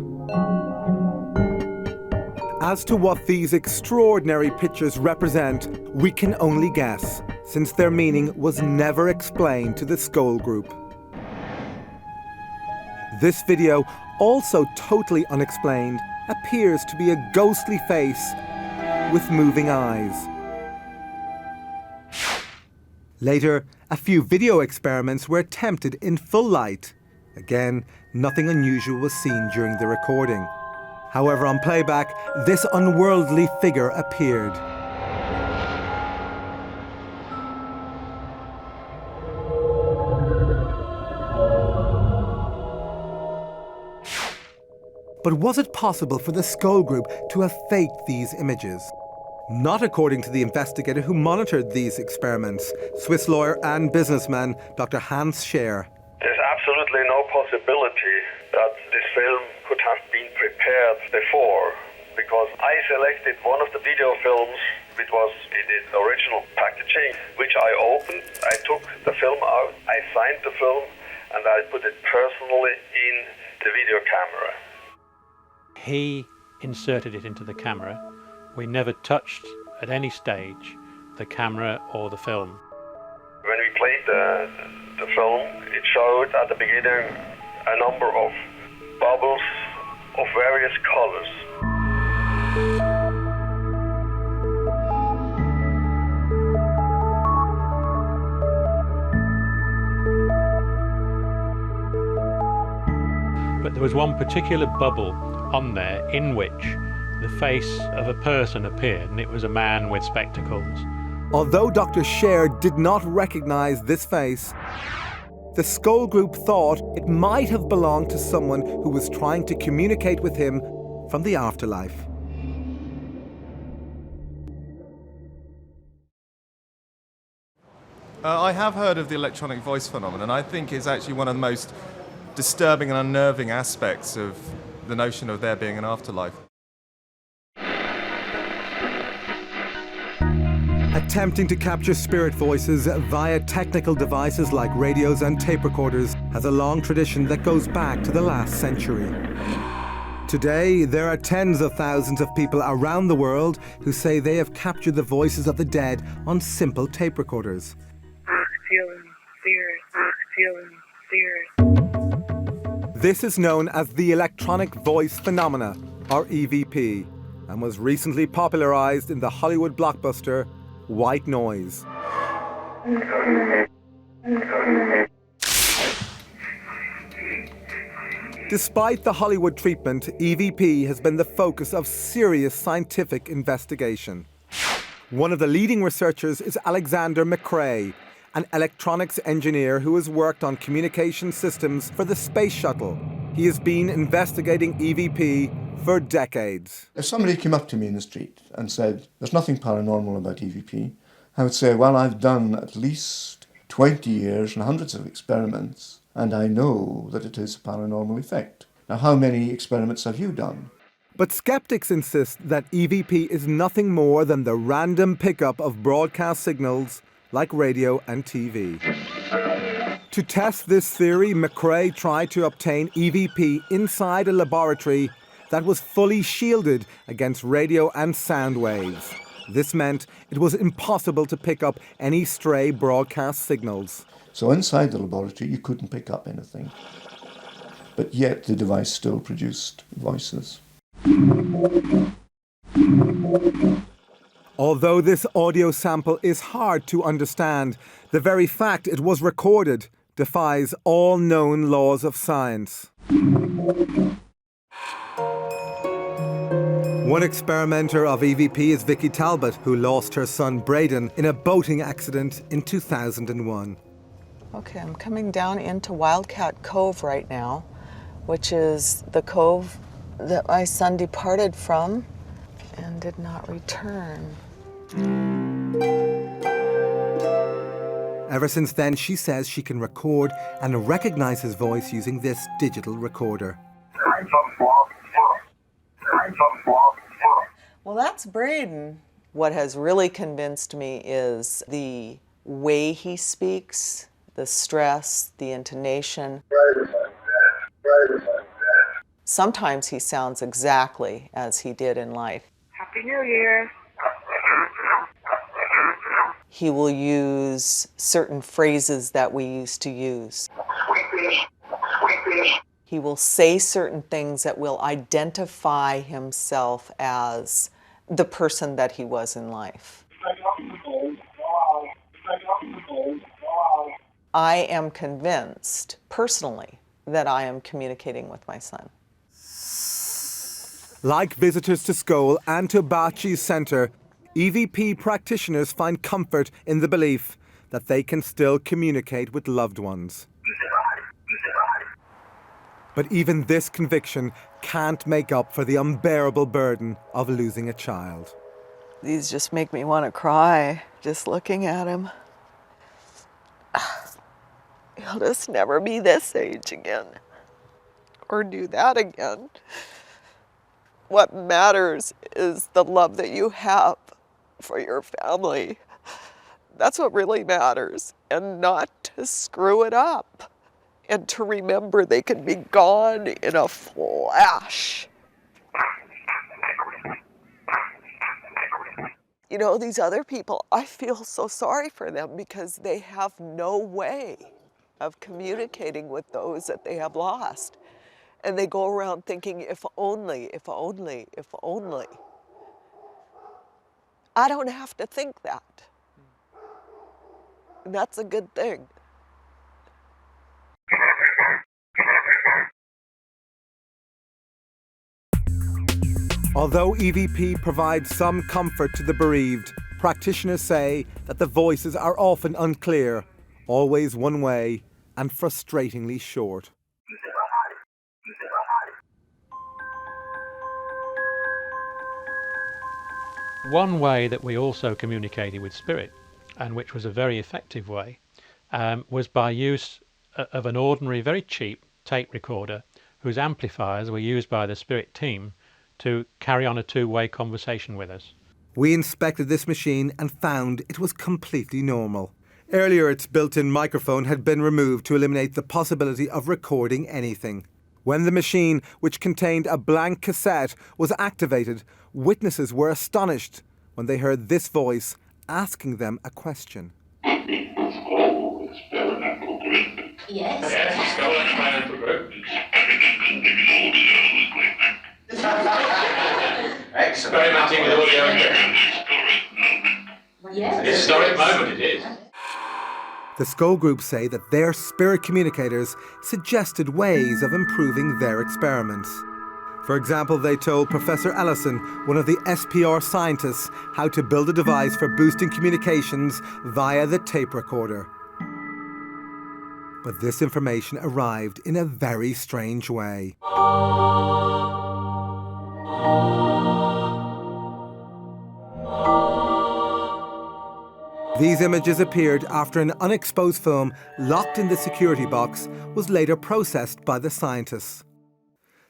As to what these extraordinary pictures represent, we can only guess, since their meaning was never explained to the Skoll group. This video, also totally unexplained, appears to be a ghostly face with moving eyes. Later, a few video experiments were attempted in full light. Again, nothing unusual was seen during the recording. However, on playback, this unworldly figure appeared. But was it possible for the Skoll group to have faked these images? Not according to the investigator who monitored these experiments, Swiss lawyer and businessman Dr. Hans Scher. There's absolutely no possibility that this film could have been prepared before, because I selected one of the video films which was in its original packaging, which I opened. I took the film out, I signed the film, and I put it personally in the video camera. He inserted it into the camera. We never touched at any stage the camera or the film. When we played the film, it showed at the beginning a number of bubbles of various colors. But there was one particular bubble on there in which the face of a person appeared, and it was a man with spectacles. Although Dr. Scher did not recognize this face, the Skoll group thought it might have belonged to someone who was trying to communicate with him from the afterlife. I have heard of the electronic voice phenomenon. I think it's actually one of the most disturbing and unnerving aspects of the notion of there being an afterlife. Attempting to capture spirit voices via technical devices like radios and tape recorders has a long tradition that goes back to the last century. Today, there are tens of thousands of people around the world who say they have captured the voices of the dead on simple tape recorders. This is known as the electronic voice phenomena, or EVP, and was recently popularized in the Hollywood blockbuster White Noise. Despite the Hollywood treatment, EVP has been the focus of serious scientific investigation. One of the leading researchers is Alexander McRae, an electronics engineer who has worked on communication systems for the space shuttle. He has been investigating EVP for decades. If somebody came up to me in the street and said, "There's nothing paranormal about EVP," I would say, well, I've done at least 20 years and hundreds of experiments, and I know that it is a paranormal effect. Now, how many experiments have you done? But skeptics insist that EVP is nothing more than the random pickup of broadcast signals like radio and TV. To test this theory, McRae tried to obtain EVP inside a laboratory that was fully shielded against radio and sound waves. This meant it was impossible to pick up any stray broadcast signals. So inside the laboratory, you couldn't pick up anything. But yet the device still produced voices. Although this audio sample is hard to understand, the very fact it was recorded defies all known laws of science. One experimenter of EVP is Vicky Talbot, who lost her son Braden in a boating accident in 2001. Okay, I'm coming down into Wildcat Cove right now, which is the cove that my son departed from and did not return. Ever since then, she says she can record and recognize his voice using this digital recorder. Well, that's Braden. What has really convinced me is the way he speaks, the stress, the intonation. Sometimes he sounds exactly as he did in life. Happy New Year. He will use certain phrases that we used to use. He will say certain things that will identify himself as the person that he was in life. I am convinced, personally, that I am communicating with my son. Like visitors to Skoll and to Bachi's Centre, EVP practitioners find comfort in the belief that they can still communicate with loved ones. But even this conviction can't make up for the unbearable burden of losing a child. These just make me want to cry, just looking at him. He'll just never be this age again or do that again. What matters is the love that you have for your family. That's what really matters, and not to screw it up, and to remember they can be gone in a flash. You know, these other people, I feel so sorry for them because they have no way of communicating with those that they have lost. And they go around thinking, if only, if only, if only. I don't have to think that. And that's a good thing. Although EVP provides some comfort to the bereaved, practitioners say that the voices are often unclear, always one way, and frustratingly short. One way that we also communicated with spirit, and which was a very effective way, was by use of an ordinary, very cheap tape recorder whose amplifiers were used by the spirit team to carry on a two-way conversation with us. We inspected this machine and found it was completely normal. Earlier, its built-in microphone had been removed to eliminate the possibility of recording anything. When the machine, which contained a blank cassette, was activated, witnesses were astonished when they heard this voice asking them a question. Yes, it's called an experimental group. Experimenting with audio equipment. Yes. Historic moment it is. The Skull Group say that their spirit communicators suggested ways of improving their experiments. For example, they told Professor Ellison, one of the SPR scientists, how to build a device for boosting communications via the tape recorder. But this information arrived in a very strange way. These images appeared after an unexposed film locked in the security box was later processed by the scientists.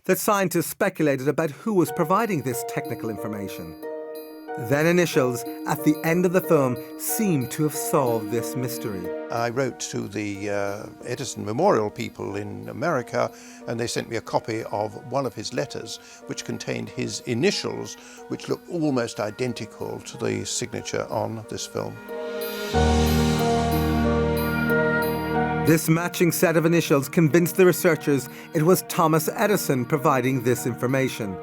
The scientists speculated about who was providing this technical information. Then initials at the end of the film seemed to have solved this mystery. I wrote to the Edison Memorial people in America, and they sent me a copy of one of his letters, which contained his initials, which looked almost identical to the signature on this film. This matching set of initials convinced the researchers it was Thomas Edison providing this information.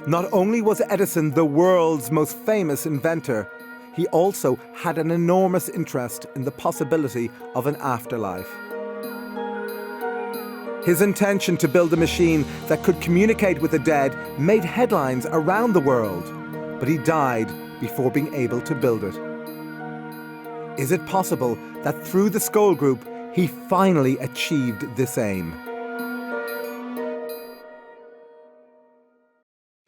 Not only was Edison the world's most famous inventor, he also had an enormous interest in the possibility of an afterlife. His intention to build a machine that could communicate with the dead made headlines around the world, but he died before being able to build it. Is it possible that through the Skull Group, he finally achieved this aim?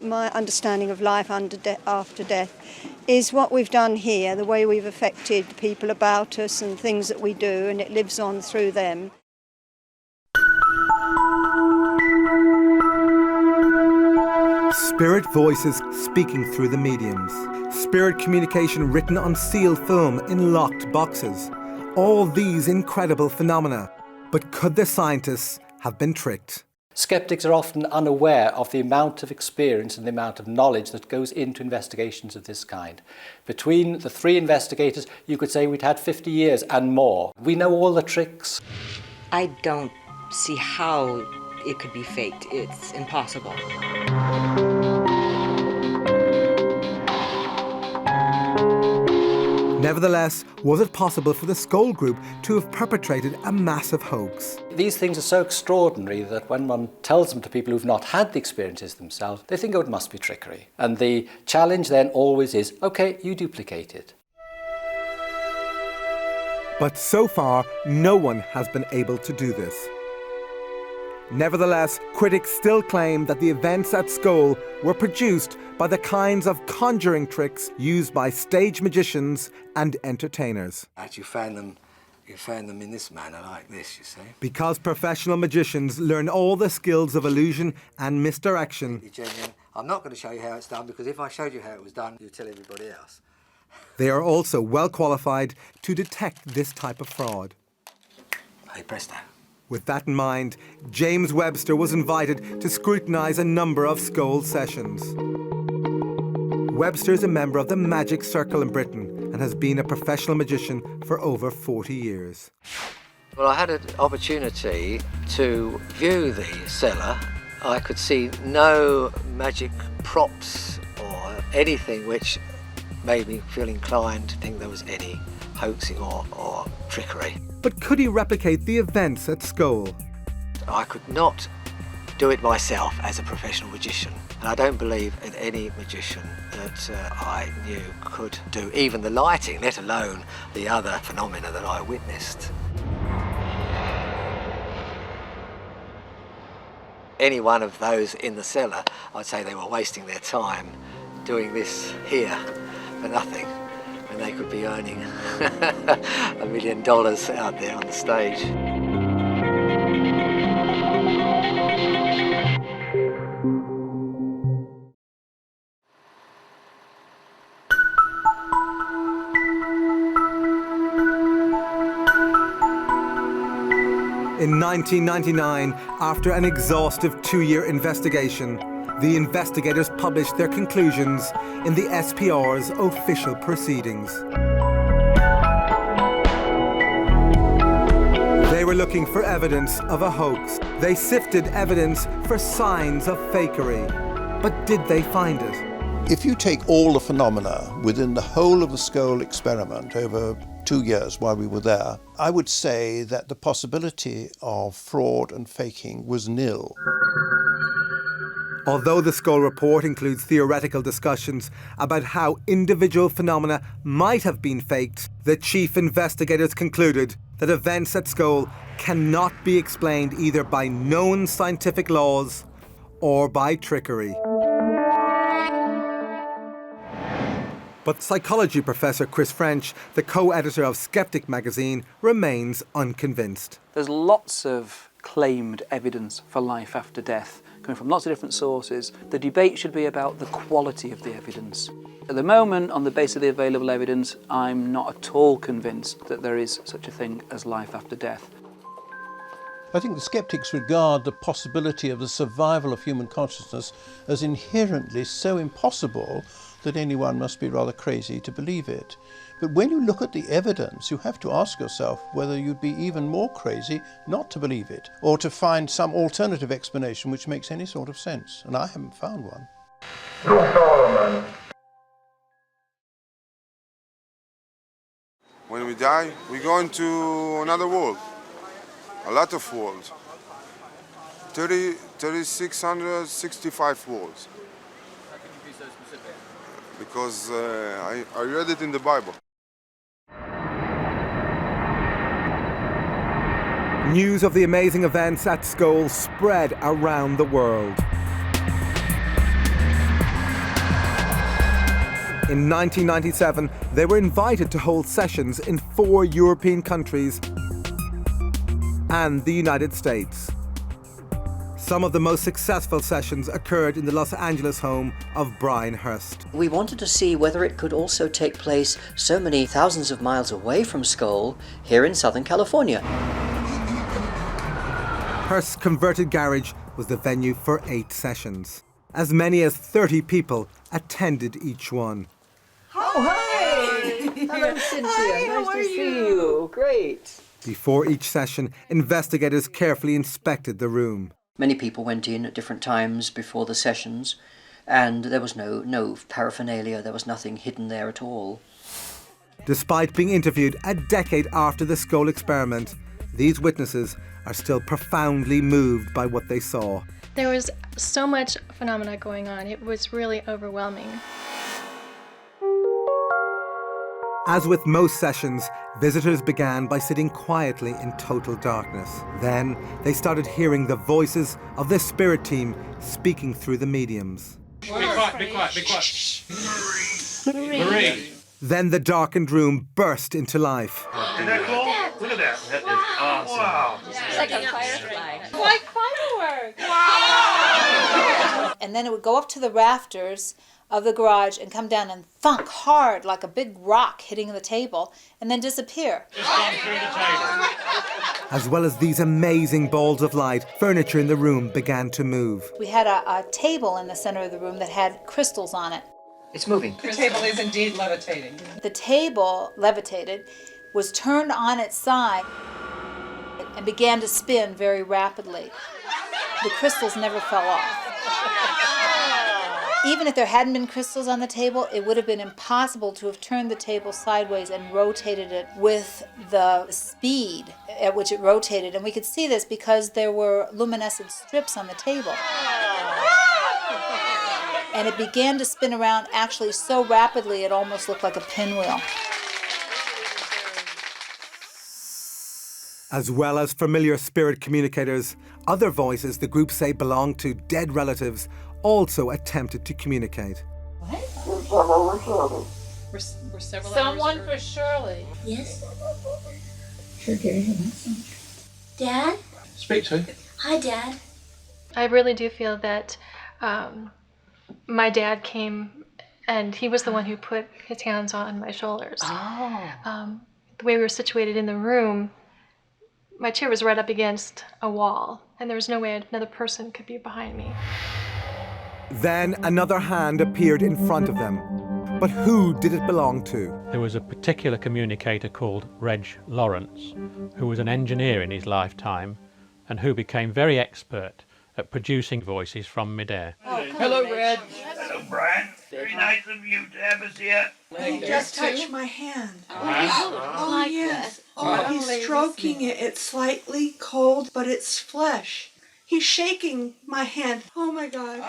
My understanding of life after death is what we've done here, the way we've affected people about us and things that we do, and it lives on through them. Spirit voices speaking through the mediums. Spirit communication written on sealed film in locked boxes. All these incredible phenomena. But could the scientists have been tricked? Skeptics are often unaware of the amount of experience and the amount of knowledge that goes into investigations of this kind. Between the three investigators, you could say we'd had 50 years and more. We know all the tricks. I don't see how it could be faked. It's impossible. Nevertheless, was it possible for the Skull Group to have perpetrated a massive hoax? These things are so extraordinary that when one tells them to people who've not had the experiences themselves, they think, oh, it must be trickery. And the challenge then always is, okay, you duplicate it. But so far, no one has been able to do this. Nevertheless, critics still claim that the events at Skull were produced by the kinds of conjuring tricks used by stage magicians and entertainers. You find them you found them in this manner like this, you see. Because professional magicians learn all the skills of illusion and misdirection, Genuine. I'm not going to show you how it's done, because if I showed you how it was done, you'd tell everybody else. they are also well qualified to detect this type of fraud. Hey, presto. With that in mind, James Webster was invited to scrutinise a number of Skoll sessions. Webster is a member of the Magic Circle in Britain and has been a professional magician for over 40 years. Well, I had an opportunity to view the cellar. I could see no magic props or anything which made me feel inclined to think there was any hoaxing or trickery. But could he replicate the events at Skoll? I could not do it myself as a professional magician, and I don't believe in any magician that I knew could do even the lighting, let alone the other phenomena that I witnessed. Any one of those in the cellar, I'd say they were wasting their time doing this here for nothing, when they could be earning $1 million out there on the stage. In 1999, after an exhaustive 2-year investigation, the investigators published their conclusions in the SPR's official proceedings. They were looking for evidence of a hoax. They sifted evidence for signs of fakery. But did they find it? If you take all the phenomena within the whole of the Skoll experiment over 2 years while we were there, I would say that the possibility of fraud and faking was nil. Although the Skoll report includes theoretical discussions about how individual phenomena might have been faked, the chief investigators concluded that events at Skoll cannot be explained either by known scientific laws or by trickery. But psychology professor Chris French, the co-editor of Skeptic magazine, remains unconvinced. There's lots of claimed evidence for life after death coming from lots of different sources. The debate should be about the quality of the evidence. At the moment, on the basis of the available evidence, I'm not at all convinced that there is such a thing as life after death. I think the skeptics regard the possibility of the survival of human consciousness as inherently so impossible that anyone must be rather crazy to believe it. But when you look at the evidence, you have to ask yourself whether you'd be even more crazy not to believe it, or to find some alternative explanation which makes any sort of sense. And I haven't found one. When we die, we go into another world. A lot of worlds. 3,665 worlds. How can you be so specific? Because I read it in the Bible. News of the amazing events at Skoll spread around the world. In 1997, they were invited to hold sessions in 4 European countries and the United States. Some of the most successful sessions occurred in the Los Angeles home of Brian Hurst. We wanted to see whether it could also take place so many thousands of miles away from Skoll, here in Southern California. Hurst's converted garage was the venue for 8 sessions. As many as 30 people attended each one. Oh, hi! Hello, Cynthia. Hi, nice how to are see you? Great. Before each session, investigators carefully inspected the room. Many people went in at different times before the sessions, and there was no paraphernalia, there was nothing hidden there at all. Despite being interviewed a decade after the Skoll experiment, these witnesses are still profoundly moved by what they saw. There was so much phenomena going on. It was really overwhelming. As with most sessions, visitors began by sitting quietly in total darkness. Then they started hearing the voices of the spirit team speaking through the mediums. Be quiet, be quiet, be quiet. Marie. Then the darkened room burst into life. Is that cool? Look at that. Awesome. Wow. It's like a firefly. Like fireworks. Wow. And then it would go up to the rafters of the garage and come down and thunk hard like a big rock hitting the table and then disappear. Just gone through the table. As well as these amazing balls of light, furniture in the room began to move. We had a table in the center of the room that had crystals on it. It's moving. The table is indeed levitating. The table levitated, was turned on its side, and began to spin very rapidly. The crystals never fell off. Even if there hadn't been crystals on the table, it would have been impossible to have turned the table sideways and rotated it with the speed at which it rotated. And we could see this because there were luminescent strips on the table. And it began to spin around actually so rapidly it almost looked like a pinwheel. As well as familiar spirit communicators, other voices the group say belong to dead relatives also attempted to communicate. We're several Someone for Shirley. Yes? Dad? Speak to. Hi, Dad. I really do feel that my dad came and he was the one who put his hands on my shoulders. Oh. The way we were situated in the room, my chair was right up against a wall, and there was no way another person could be behind me. Then another hand appeared in front of them. But who did it belong to? There was a particular communicator called Reg Lawrence, who was an engineer in his lifetime and who became very expert at producing voices from midair. Hello, Red. Hello, Brian. Very nice of you to have us here. He just touched my hand. Oh, Oh, yes. Oh, he's stroking it. It's slightly cold, but it's flesh. He's shaking my hand. Oh my God.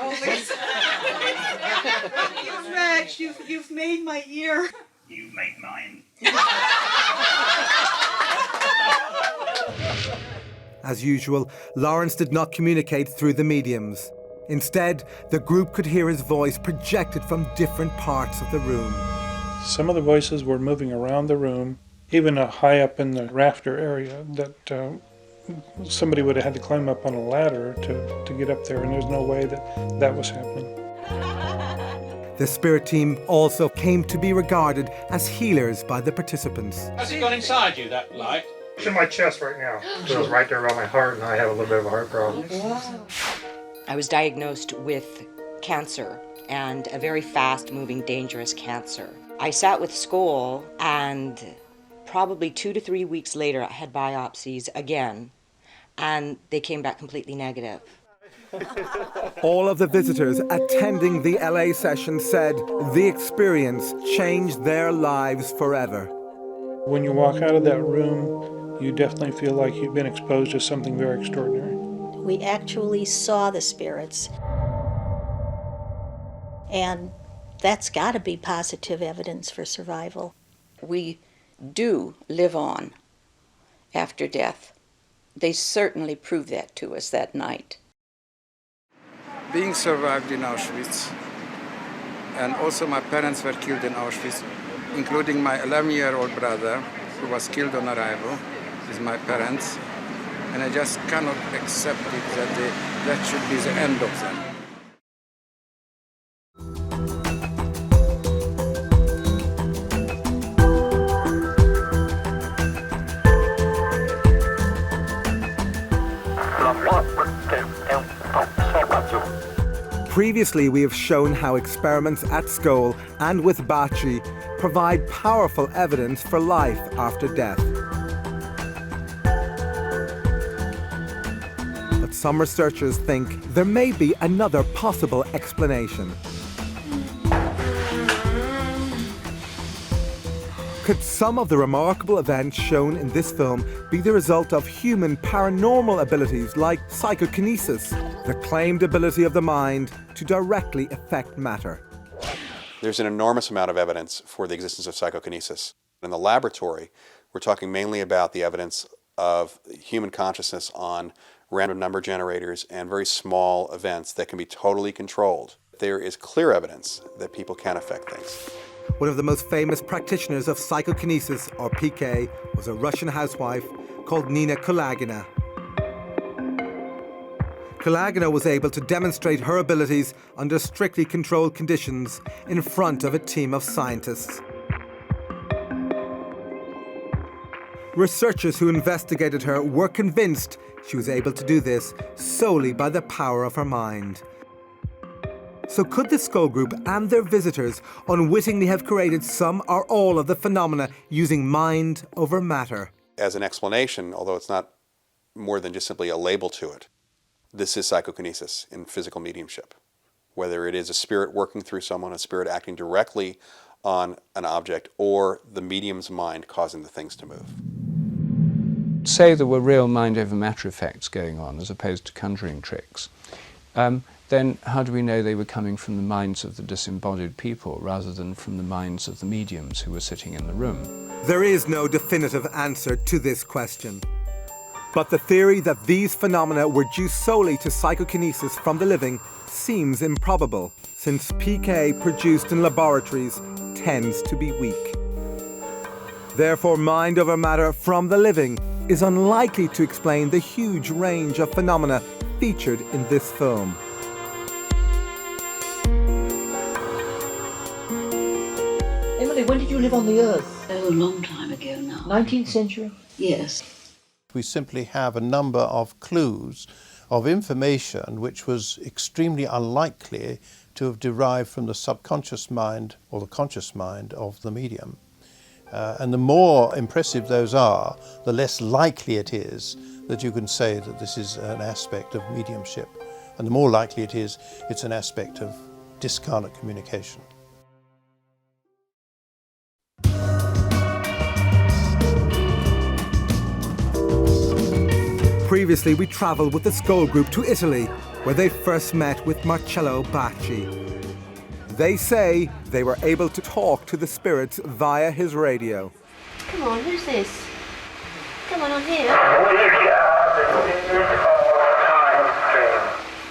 Rex, you've made my ear. You made mine. As usual, Lawrence did not communicate through the mediums. Instead, the group could hear his voice projected from different parts of the room. Some of the voices were moving around the room, even high up in the rafter area, that somebody would have had to climb up on a ladder to get up there, and there's no way that was happening. The spirit team also came to be regarded as healers by the participants. Has it gone inside you, that light? It's in my chest right now. It goes right there around my heart, and I have a little bit of a heart problem. I was diagnosed with cancer, and a very fast-moving, dangerous cancer. I sat with school, and probably 2 to 3 weeks later, I had biopsies again, and they came back completely negative. All of the visitors attending the LA session said the experience changed their lives forever. When you walk out of that room, you definitely feel like you've been exposed to something very extraordinary. We actually saw the spirits. And that's got to be positive evidence for survival. We do live on after death. They certainly proved that to us that night. Being survived in Auschwitz, and also my parents were killed in Auschwitz, including my 11-year-old brother, who was killed on arrival with my parents, and I just cannot accept it that that should be the end of them. Previously, we have shown how experiments at Skol and with Bachi provide powerful evidence for life after death. But some researchers think there may be another possible explanation. Could some of the remarkable events shown in this film be the result of human paranormal abilities like psychokinesis, the claimed ability of the mind to directly affect matter? There's an enormous amount of evidence for the existence of psychokinesis. In the laboratory, we're talking mainly about the evidence of human consciousness on random number generators and very small events that can be totally controlled. There is clear evidence that people can affect things. One of the most famous practitioners of psychokinesis, or PK, was a Russian housewife called Nina Kulagina. Kulagina was able to demonstrate her abilities under strictly controlled conditions in front of a team of scientists. Researchers who investigated her were convinced she was able to do this solely by the power of her mind. So could the Skull Group and their visitors unwittingly have created some or all of the phenomena using mind over matter? As an explanation, although it's not more than just simply a label to it, this is psychokinesis in physical mediumship. Whether it is a spirit working through someone, a spirit acting directly on an object, or the medium's mind causing the things to move. Say there were real mind over matter effects going on as opposed to conjuring tricks. Then how do we know they were coming from the minds of the disembodied people rather than from the minds of the mediums who were sitting in the room? There is no definitive answer to this question. But the theory that these phenomena were due solely to psychokinesis from the living seems improbable, since PK produced in laboratories tends to be weak. Therefore, mind over matter from the living is unlikely to explain the huge range of phenomena featured in this film. Emily, when did you live on the Earth? Oh, a long time ago now. 19th century? Yes. We simply have a number of clues of information which was extremely unlikely to have derived from the subconscious mind or the conscious mind of the medium. And the more impressive those are, the less likely it is that you can say that this is an aspect of mediumship. And the more likely it is, it's an aspect of discarnate communication. Previously, we travelled with the Skull Group to Italy, where they first met with Marcello Bacci. They say they were able to talk to the spirits via his radio. Come on, who's this? Come on, I'm here.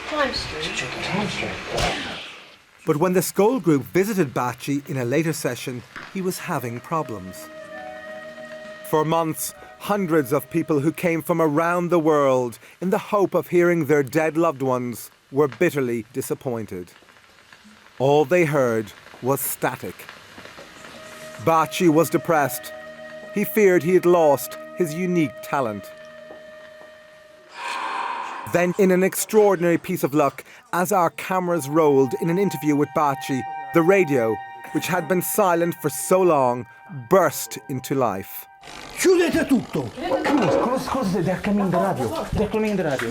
Time stream. But when the Skull Group visited Bacci in a later session, he was having problems. For months, hundreds of people who came from around the world in the hope of hearing their dead loved ones were bitterly disappointed. All they heard was static. Bacci was depressed. He feared he had lost his unique talent. Then, in an extraordinary piece of luck, as our cameras rolled in an interview with Bacci, the radio, which had been silent for so long, burst into life. Chiudete tutto! Cosa del cammin radio? Del cammin radio.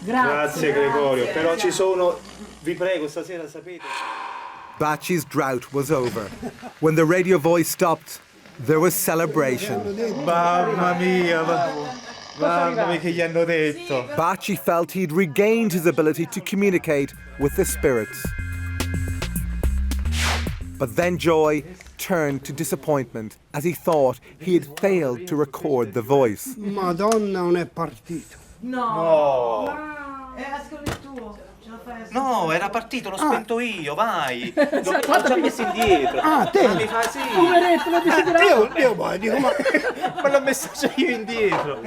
Grazie Gregorio, però ci sono, vi prego, stasera sapete. Bacci's drought was over. When the radio voice stopped, there was celebration. Mamma mia, mamma mia che gli hanno detto. Bacci felt he'd regained his ability to communicate with the spirits. But then joy turned to disappointment as he thought he had failed to record the voice. Madonna, non è partito. No. Era solo il tuo. No, era partito, l'ho spento io, vai. L'ho già messo indietro. Ah, te? Ma mi fa sì. Poveretto, l'ho desiderato. Io poi dico, ma l'ho messo già io indietro.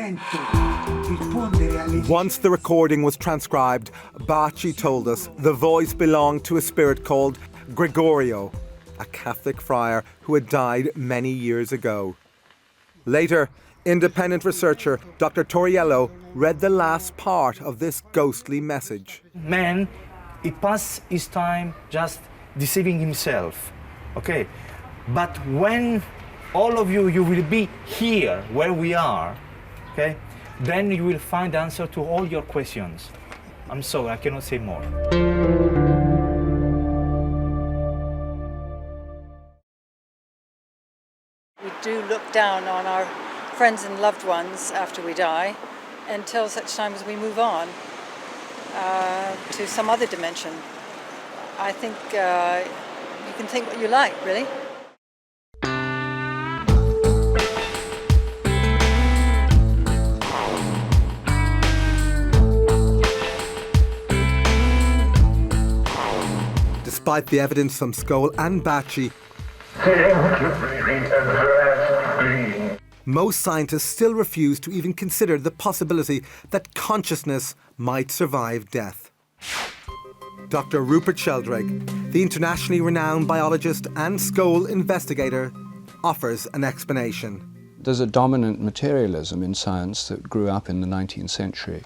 Once the recording was transcribed, Bacci told us the voice belonged to a spirit called Gregorio, a Catholic friar who had died many years ago. Later, independent researcher Dr. Toriello read the last part of this ghostly message. Man, he passed his time just deceiving himself, okay? But when all of you will be here, where we are, okay? Then you will find the answer to all your questions. I'm sorry, I cannot say more. We do look down on our friends and loved ones after we die until such time as we move on. to some other dimension. I think you can think what you like, really. Despite the evidence from Skoll and Batchy, most scientists still refuse to even consider the possibility that consciousness might survive death. Dr. Rupert Sheldrake, the internationally renowned biologist and Skoll investigator, offers an explanation. There's a dominant materialism in science that grew up in the 19th century.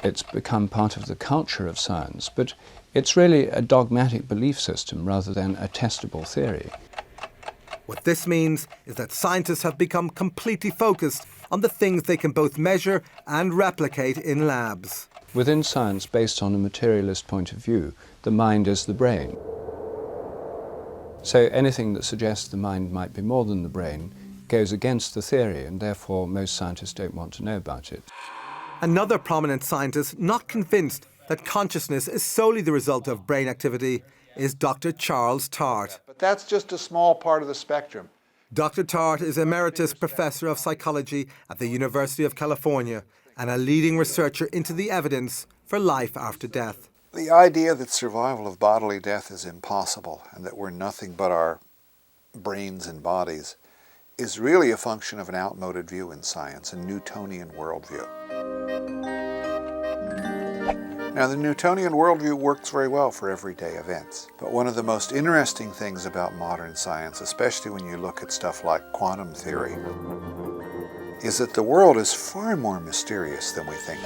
It's become part of the culture of science, but it's really a dogmatic belief system rather than a testable theory. What this means is that scientists have become completely focused on the things they can both measure and replicate in labs. Within science, based on a materialist point of view, the mind is the brain. So anything that suggests the mind might be more than the brain goes against the theory, and therefore most scientists don't want to know about it. Another prominent scientist not convinced that consciousness is solely the result of brain activity is Dr. Charles Tart. But that's just a small part of the spectrum. Dr. Tart is Emeritus Professor of Psychology at the University of California and a leading researcher into the evidence for life after death. The idea that survival of bodily death is impossible and that we're nothing but our brains and bodies is really a function of an outmoded view in science, a Newtonian worldview. Now, the Newtonian worldview works very well for everyday events, but one of the most interesting things about modern science, especially when you look at stuff like quantum theory, is that the world is far more mysterious than we think.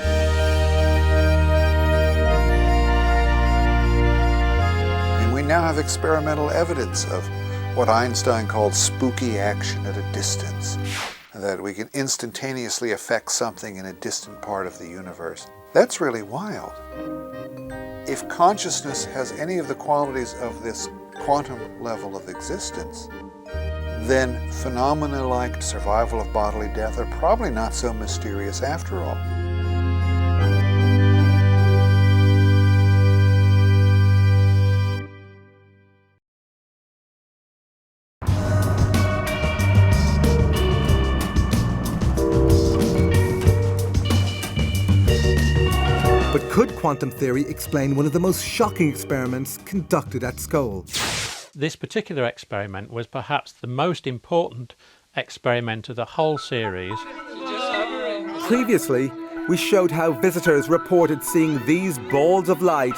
And we now have experimental evidence of what Einstein called spooky action at a distance, that we can instantaneously affect something in a distant part of the universe. That's really wild. If consciousness has any of the qualities of this quantum level of existence, then phenomena like survival of bodily death are probably not so mysterious after all. But could quantum theory explain one of the most shocking experiments conducted at Skoll? This particular experiment was perhaps the most important experiment of the whole series. Previously, we showed how visitors reported seeing these balls of light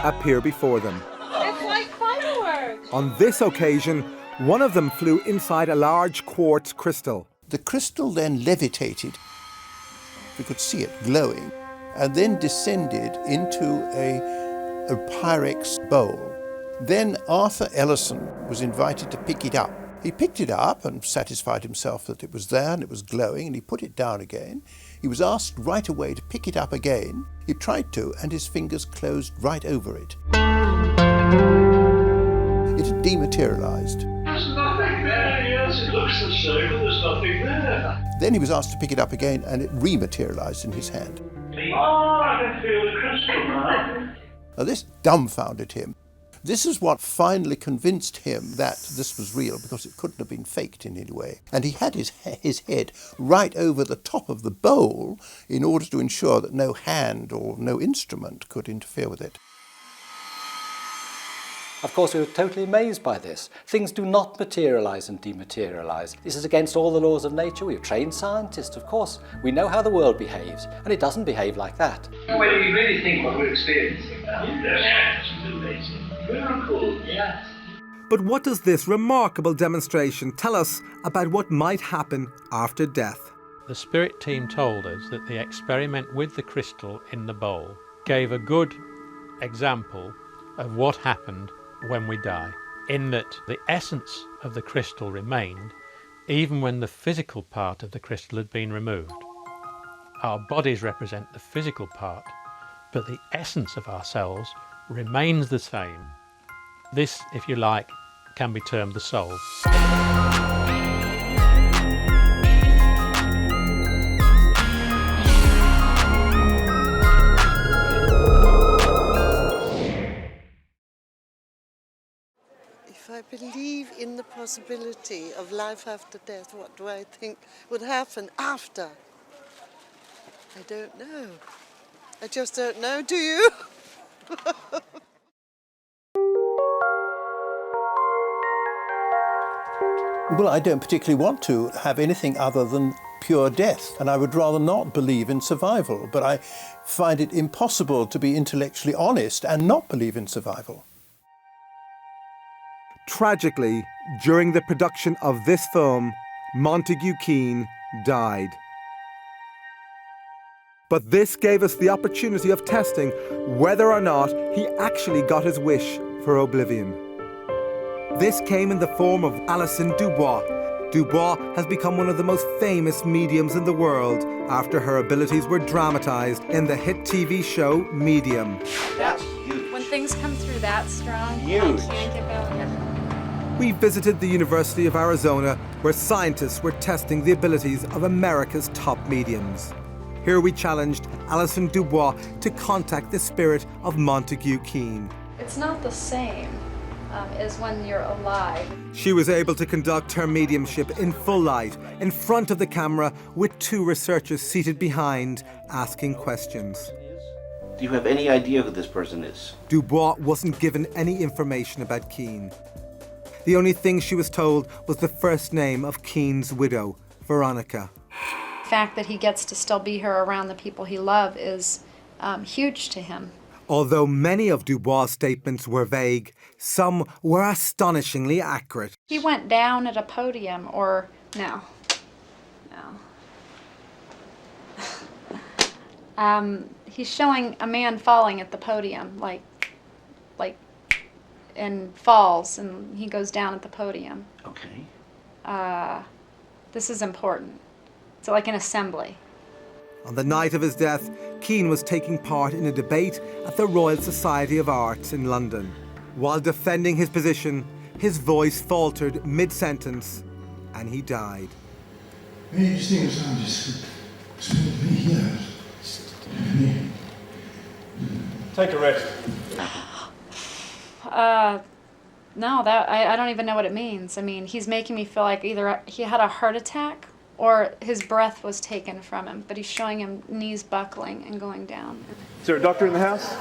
appear before them. It's like fireworks. On this occasion, one of them flew inside a large quartz crystal. The crystal then levitated. We could see it glowing, and then descended into a Pyrex bowl. Then Arthur Ellison was invited to pick it up. He picked it up and satisfied himself that it was there and it was glowing, and he put it down again. He was asked right away to pick it up again. He tried to, and his fingers closed right over it. It had dematerialized. There's nothing there, yes, it looks the same, but there's nothing there. Then he was asked to pick it up again, and it rematerialized in his hand. Oh, I can feel the crystal now. Now this dumbfounded him. This is what finally convinced him that this was real, because it couldn't have been faked in any way. And he had his head right over the top of the bowl in order to ensure that no hand or no instrument could interfere with it. Of course, we were totally amazed by this. Things do not materialize and dematerialize. This is against all the laws of nature. We're trained scientists, of course. We know how the world behaves, and it doesn't behave like that. When you really think what we're experiencing now, yes, it's amazing. Miracle, yes. But what does this remarkable demonstration tell us about what might happen after death? The spirit team told us that the experiment with the crystal in the bowl gave a good example of what happened when we die, in that the essence of the crystal remained even when the physical part of the crystal had been removed. Our bodies represent the physical part, but the essence of ourselves remains the same. This, if you like, can be termed the soul. If I believe in the possibility of life after death, what do I think would happen after? I don't know. I just don't know, do you? Well, I don't particularly want to have anything other than pure death, and I would rather not believe in survival, but I find it impossible to be intellectually honest and not believe in survival. Tragically, during the production of this film, Montague Keane died. But this gave us the opportunity of testing whether or not he actually got his wish for oblivion. This came in the form of Alison Dubois. Dubois has become one of the most famous mediums in the world after her abilities were dramatized in the hit TV show Medium. That's huge. When things come through that strong, Huge. I can't get back. We visited the University of Arizona, where scientists were testing the abilities of America's top mediums. Here we challenged Alison Dubois to contact the spirit of Montague Keane. It's not the same as when you're alive. She was able to conduct her mediumship in full light, in front of the camera, with two researchers seated behind, asking questions. Do you have any idea who this person is? Dubois wasn't given any information about Keane. The only thing she was told was the first name of Keane's widow, Veronica. The fact that he gets to still be here around the people he loves is huge to him. Although many of Dubois' statements were vague, some were astonishingly accurate. He went down at a podium, or no. He's showing a man falling at the podium, like, and falls, and he goes down at the podium. Okay. This is important. It's like an assembly. On the night of his death, Keane was taking part in a debate at the Royal Society of Arts in London. While defending his position, his voice faltered mid-sentence, and he died. Many distinguished scientists spent many years. Take a rest. No, I don't even know what it means. I mean, he's making me feel like either he had a heart attack or his breath was taken from him, but he's showing him knees buckling and going down. Is there a doctor in the house?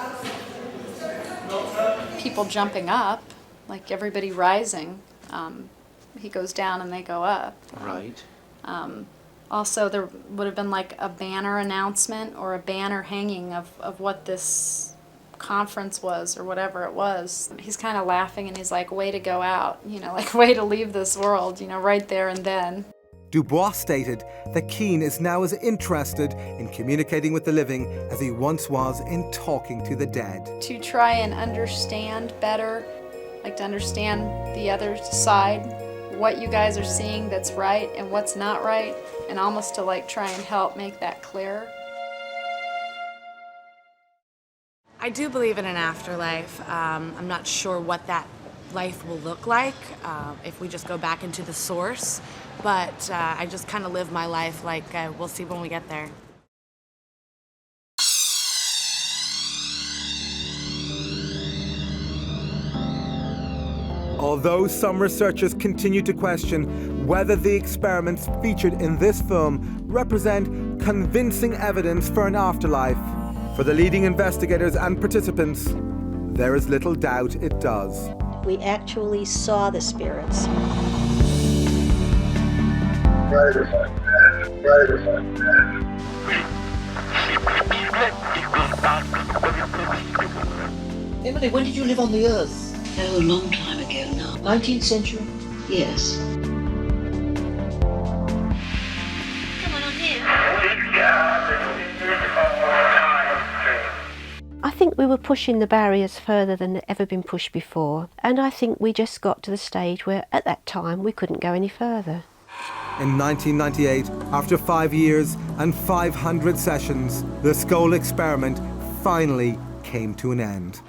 People jumping up, like everybody rising. He goes down and they go up. Right. Also, there would have been like a banner announcement or a banner hanging of what this conference was or whatever it was. He's kind of laughing and he's like, way to go out, like way to leave this world, right there and then. Dubois stated that Keane is now as interested in communicating with the living as he once was in talking to the dead. To try and understand better, like to understand the other side, what you guys are seeing that's right and what's not right, and almost to like try and help make that clear. I do believe in an afterlife. I'm not sure what that life will look like if we just go back into the source, but I just kind of live my life like we'll see when we get there. Although some researchers continue to question whether the experiments featured in this film represent convincing evidence for an afterlife, for the leading investigators and participants, there is little doubt it does. We actually saw the spirits. Emily, when did you live on the Earth? Oh, a long time ago now. 19th century? Yes. Come on here. I think we were pushing the barriers further than had ever been pushed before, and I think we just got to the stage where at that time we couldn't go any further. In 1998, after 5 years and 500 sessions, the Skull experiment finally came to an end.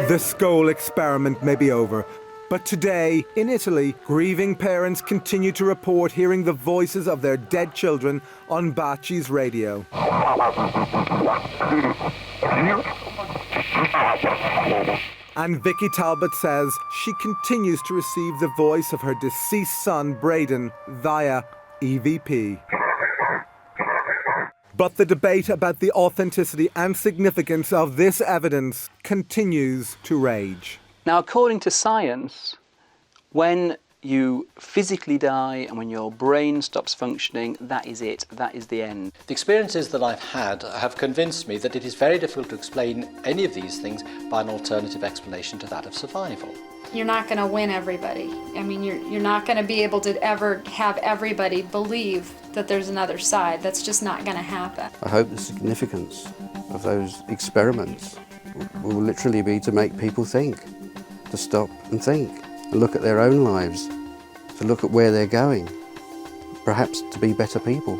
The Skull experiment may be over, but today, in Italy, grieving parents continue to report hearing the voices of their dead children on Baci's radio. And Vicky Talbot says she continues to receive the voice of her deceased son, Braden, via EVP. But the debate about the authenticity and significance of this evidence continues to rage. Now, according to science, when you physically die and when your brain stops functioning, that is it, that is the end. The experiences that I've had have convinced me that it is very difficult to explain any of these things by an alternative explanation to that of survival. You're not going to win everybody. I mean, you're not going to be able to ever have everybody believe that there's another side. That's just not going to happen. I hope the significance of those experiments will literally be to make people think, to stop and think, and look at their own lives, to look at where they're going, perhaps to be better people.